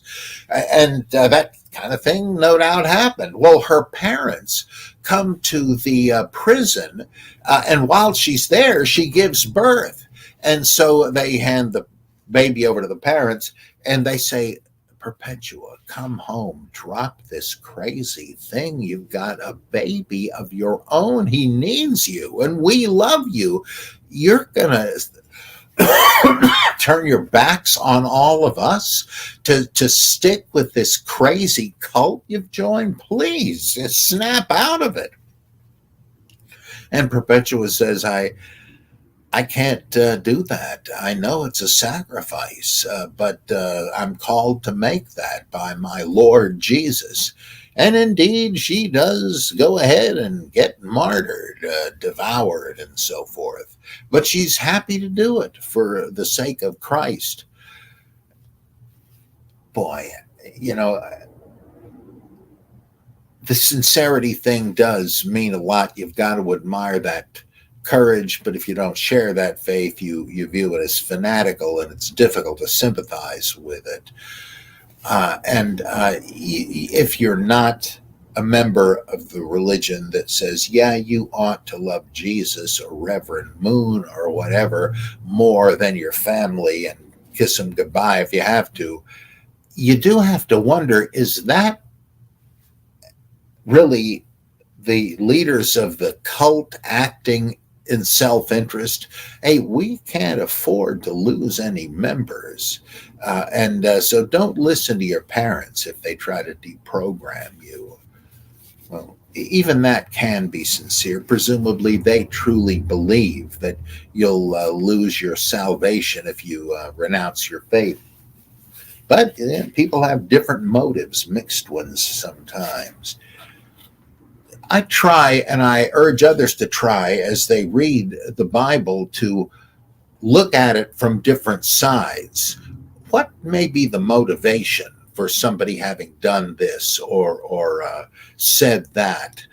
And that kind of thing no doubt happened. Well, her parents come to the prison, and while she's there, she gives birth. And so they hand the baby over to the parents, and they say, "Perpetua, come home, drop this crazy thing. You've got a baby of your own. He needs you, and we love you. You're going to turn your backs on all of us to stick with this crazy cult you've joined? Please, just snap out of it." And Perpetua says, I can't do that. I know it's a sacrifice, but I'm called to make that by my Lord Jesus. And indeed, she does go ahead and get martyred, devoured, and so forth. But she's happy to do it for the sake of Christ. Boy, you know, the sincerity thing does mean a lot. You've got to admire that courage, but if you don't share that faith, you view it as fanatical, and it's difficult to sympathize with it. And if you're not a member of the religion that says, yeah, you ought to love Jesus or Reverend Moon or whatever more than your family and kiss them goodbye if you have to, you do have to wonder, is that really the leaders of the cult acting in self-interest? Hey, we can't afford to lose any members. And so don't listen to your parents if they try to deprogram you. Well, even that can be sincere. Presumably, they truly believe that you'll lose your salvation if you renounce your faith. But people have different motives, mixed ones sometimes. I try, and I urge others to try as they read the Bible, to look at it from different sides. What may be the motivation for somebody having done this or said that?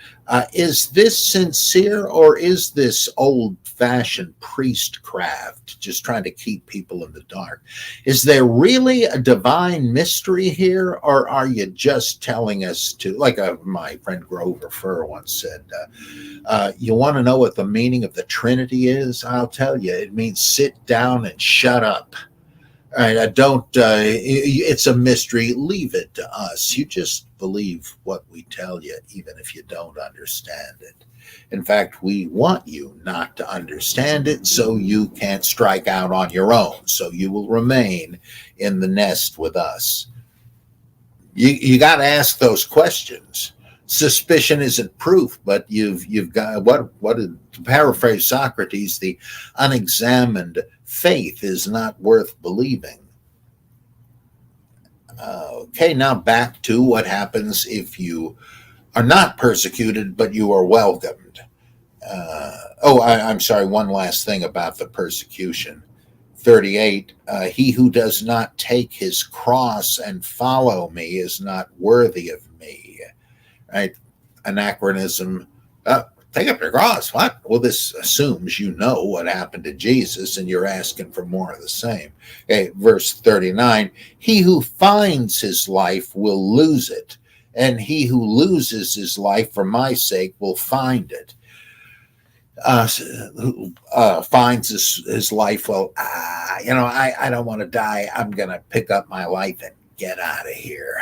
Is this sincere, or is this old-fashioned priestcraft just trying to keep people in the dark? Is there really a divine mystery here, or are you just telling us to, like my friend Grover Furr once said, you want to know what the meaning of the Trinity is? I'll tell you, it means sit down and shut up. All right, it's a mystery. Leave it to us. You just believe what we tell you, even if you don't understand it. In fact, we want you not to understand it so you can't strike out on your own. So you will remain in the nest with us. You got to ask those questions. Suspicion isn't proof, but you've got to paraphrase Socrates, the unexamined faith is not worth believing. Okay, now back to what happens if you are not persecuted, but you are welcomed. I'm sorry, one last thing about the persecution. 38, he who does not take his cross and follow me is not worthy of me. Right? Anachronism. Take up your cross. What? Well, this assumes you know what happened to Jesus and you're asking for more of the same. Okay, verse 39, he who finds his life will lose it, and he who loses his life for my sake will find it. Who finds his life, well, I don't want to die. I'm going to pick up my life and get out of here.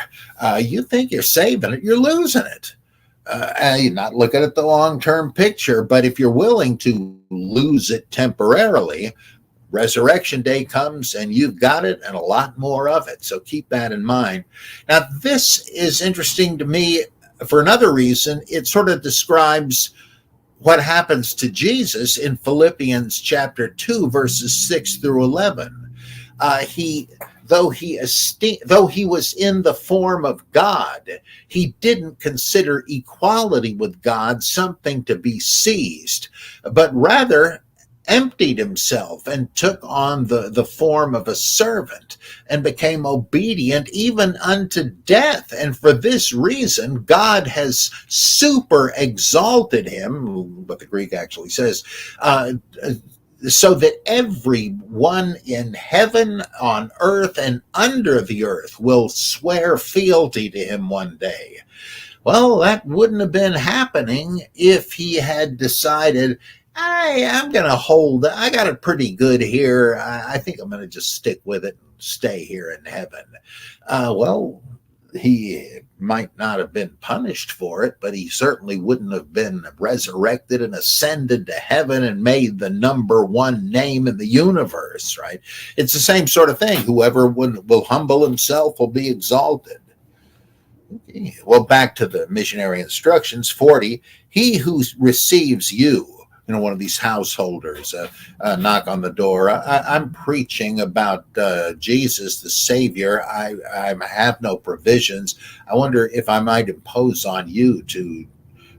You think you're saving it, you're losing it. You're not looking at the long-term picture, but if you're willing to lose it temporarily, resurrection day comes and you've got it and a lot more of it. So keep that in mind. Now, this is interesting to me for another reason. It sort of describes what happens to Jesus in Philippians chapter 2, verses 6 through 11. Though he was in the form of God, he didn't consider equality with God something to be seized, but rather emptied himself and took on the form of a servant and became obedient even unto death. And for this reason, God has super exalted him, what the Greek actually says, so that everyone in heaven, on earth, and under the earth will swear fealty to him one day. Well, that wouldn't have been happening if he had decided, I'm going to hold, I got it pretty good here. I think I'm going to just stick with it and stay here in heaven. Well, he might not have been punished for it, but he certainly wouldn't have been resurrected and ascended to heaven and made the number one name in the universe, right? It's the same sort of thing. Whoever will humble himself will be exalted. Okay. Well, back to the missionary instructions, 40, he who receives you, one of these householders, knock on the door. I'm preaching about Jesus, the Savior. I have no provisions. I wonder if I might impose on you to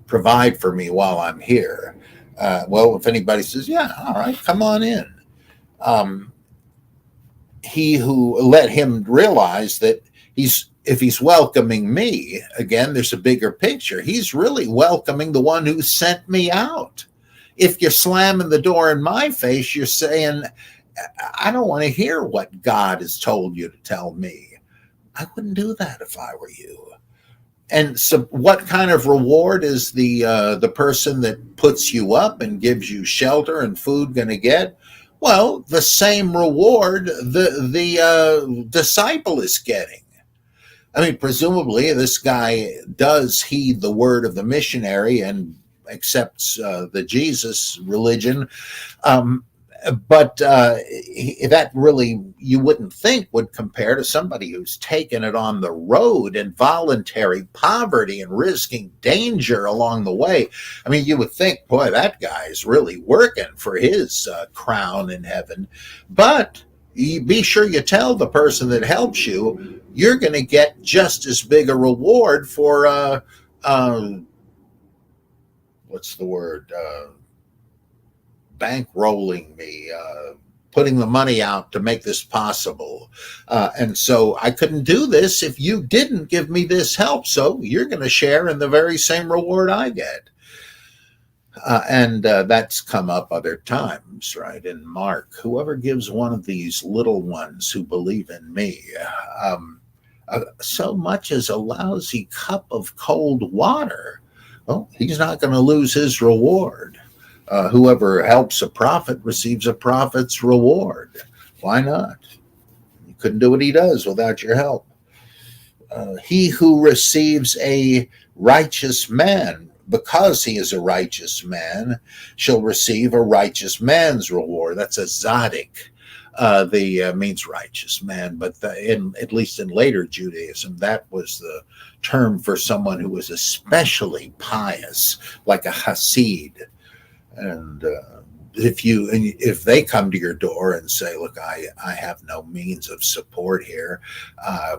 provide for me while I'm here. Well, if anybody says, yeah, all right, come on in. He who let him realize that if he's welcoming me, again, there's a bigger picture. He's really welcoming the one who sent me out. If you're slamming the door in my face, you're saying, I don't want to hear what God has told you to tell me. I wouldn't do that if I were you. And so what kind of reward is the person that puts you up and gives you shelter and food going to get? Well, the same reward the disciple is getting. I mean, presumably this guy does heed the word of the missionary and accepts the Jesus religion. But that really, you wouldn't think would compare to somebody who's taken it on the road in voluntary poverty and risking danger along the way. I mean, you would think, boy, that guy is really working for his crown in heaven. But you be sure you tell the person that helps you, you're going to get just as big a reward for what's the word? Bankrolling me, putting the money out to make this possible. And so I couldn't do this if you didn't give me this help. So you're going to share in the very same reward I get. And that's come up other times, right? In Mark, whoever gives one of these little ones who believe in me so much as a lousy cup of cold water, well, he's not going to lose his reward. Whoever helps a prophet receives a prophet's reward. Why not? You couldn't do what he does without your help. He who receives a righteous man, because he is a righteous man, shall receive a righteous man's reward. That's a tzaddik. Means righteous man, but at least in later Judaism, that was the term for someone who was especially pious, like a Hasid. And if they come to your door and say, look, I have no means of support here,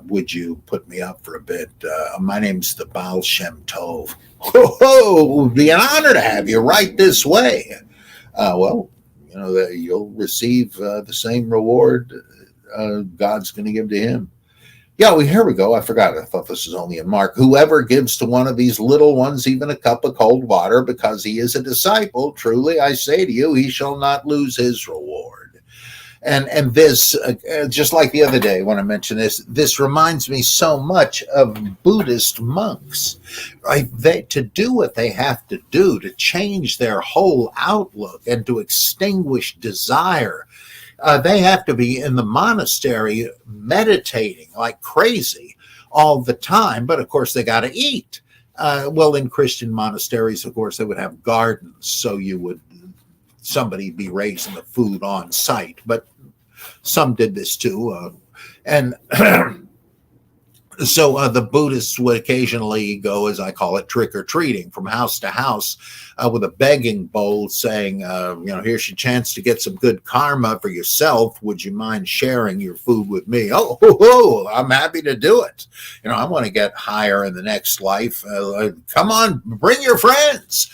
would you put me up for a bit? My name's the Baal Shem Tov. It would be an honor to have you right this way. Well, that you'll receive the same reward God's going to give to him. Yeah, well, here we go. I forgot. I thought this was only in Mark. Whoever gives to one of these little ones even a cup of cold water because he is a disciple, truly I say to you, he shall not lose his reward. And this, just like the other day when I mentioned this reminds me so much of Buddhist monks. Right? They to do what they have to do to change their whole outlook and to extinguish desire. They have to be in the monastery meditating like crazy all the time, but of course they got to eat. Well, in Christian monasteries, of course, they would have gardens, so you would somebody be raising the food on site. But some did this too, and so the Buddhists would occasionally go, as I call it, trick or treating from house to house with a begging bowl saying, here's your chance to get some good karma for yourself. Would you mind sharing your food with me? Oh, I'm happy to do it. I want to get higher in the next life. Come on, bring your friends.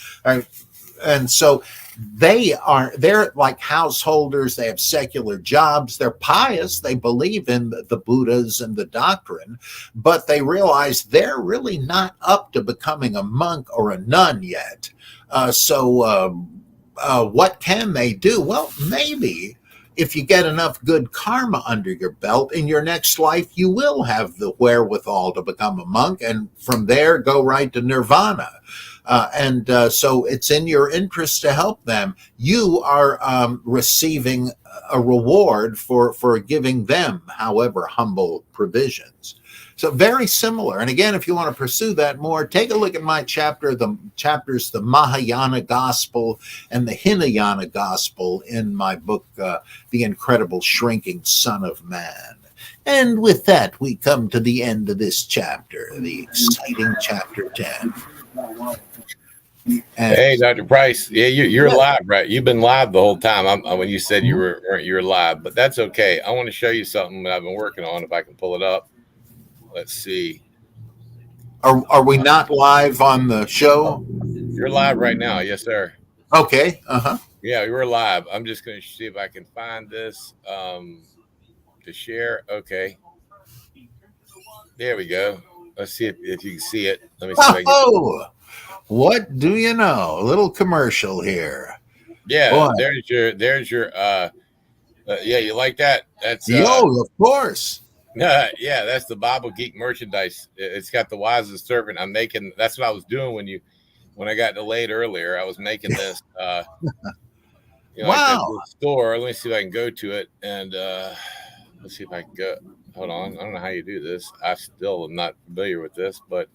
And so they're like householders. They have secular jobs. They're pious. They believe in the Buddhas and the doctrine, but they realize they're really not up to becoming a monk or a nun yet. So what can they do? Well, maybe if you get enough good karma under your belt, in your next life, you will have the wherewithal to become a monk, and from there go right to nirvana. So it's in your interest to help them. You are receiving a reward for giving them, however humble, provisions. So very similar. And again, if you want to pursue that more, take a look at my chapters, the Mahayana Gospel and the Hinayana Gospel in my book, The Incredible Shrinking Son of Man. And with that, we come to the end of this chapter, the exciting chapter 10. Hey, Dr. Price. Yeah, you're live, right? You've been live the whole time. When you said you were live, but that's okay. I want to show you something that I've been working on. If I can pull it up, let's see. Are we not live on the show? You're live right now, yes, sir. Okay. Yeah, we're live. I'm just going to see if I can find this to share. Okay. There we go. Let's see if you can see it. Let me see. If I can... What do you know? A little commercial here. Yeah, boy. there's your yeah, you like that? That's of course. Yeah, that's the Bible Geek merchandise. It's got the Wise as Serpent. I'm making. That's what I was doing when I got delayed earlier. I was making this. Wow. Like the store. Let me see if I can go to it, and let's see if I can go. Hold on. I don't know how you do this. I still am not familiar with this, but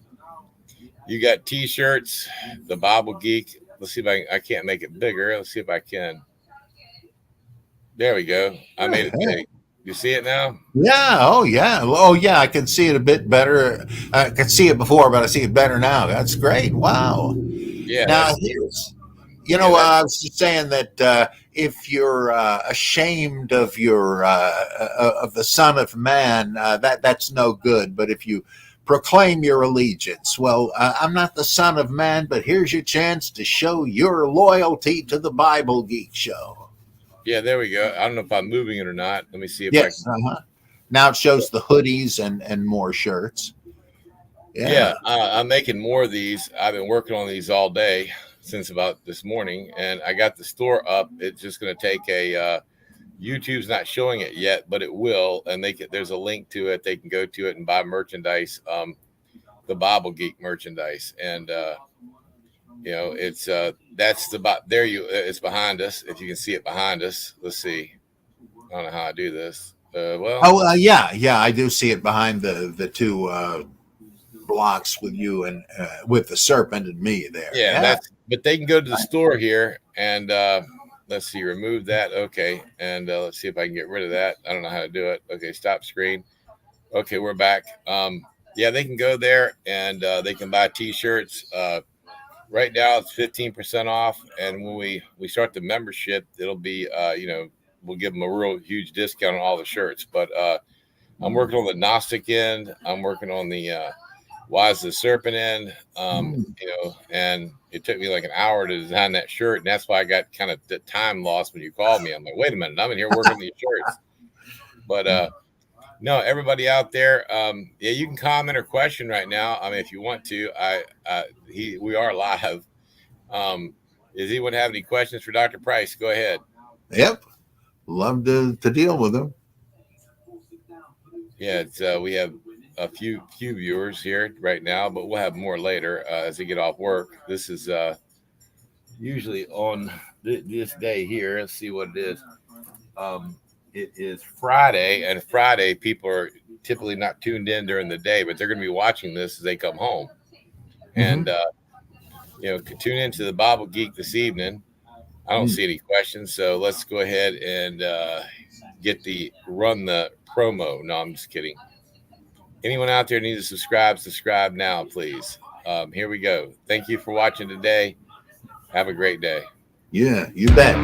you got T-shirts, the Bible Geek. Let's see if I can't make it bigger. Let's see if I can. There we go. I made it big. You see it now? Yeah. Oh, yeah. Oh, yeah. I can see it a bit better. I could see it before, but I see it better now. That's great. Wow. Yeah. Now, here's, I was just saying that if you're ashamed of your of the Son of Man, that's no good. But if you proclaim your allegiance, well, I'm not the Son of Man, but here's your chance to show your loyalty to the Bible Geek Show. Yeah, there we go. I don't know if I'm moving it or not. Let me see if I can. Now it shows the hoodies and more shirts. Yeah, I'm making more of these. I've been working on these all day since about this morning, and I got the store up. It's just going to take a YouTube's not showing it yet, but it will, and there's a link to it. They can go to it and buy merchandise, the Bible Geek merchandise, and it's that's it's behind us. If you can see it behind us, let's see. I don't know how I do this. Yeah, I do see it behind the two blocks with you and with the serpent and me there. Yeah. But they can go to the store here and let's see, remove that. Okay, and let's see if I can get rid of that. I don't know how to do it. Okay, stop screen. Okay, we're back. Yeah, they can go there and they can buy T-shirts. Right now it's 15% off, and when we start the membership, it'll be we'll give them a real huge discount on all the shirts. But I'm working on the Gnostic end. I'm working on the Wise the Serpent end. And it took me like an hour to design that shirt, and that's why I got kind of the time lost when you called me. I'm like, wait a minute, I'm in here working these shirts. But No, everybody out there, yeah, you can comment or question right now. I mean, if you want to, we are live. Does anyone have any questions for Dr. Price? Go ahead. Yep. Love to deal with them. Yeah, it's we have a few viewers here right now, but we'll have more later as they get off work. This is usually on this day here. Let's see what it is. It is Friday, and Friday people are typically not tuned in during the day, but they're going to be watching this as they come home. And tune into the Bible Geek this evening. I don't see any questions, so let's go ahead and run the promo. No, I'm just kidding. Anyone out there needs to subscribe now, please. Here we go. Thank you for watching today. Have a great day. Yeah, you bet.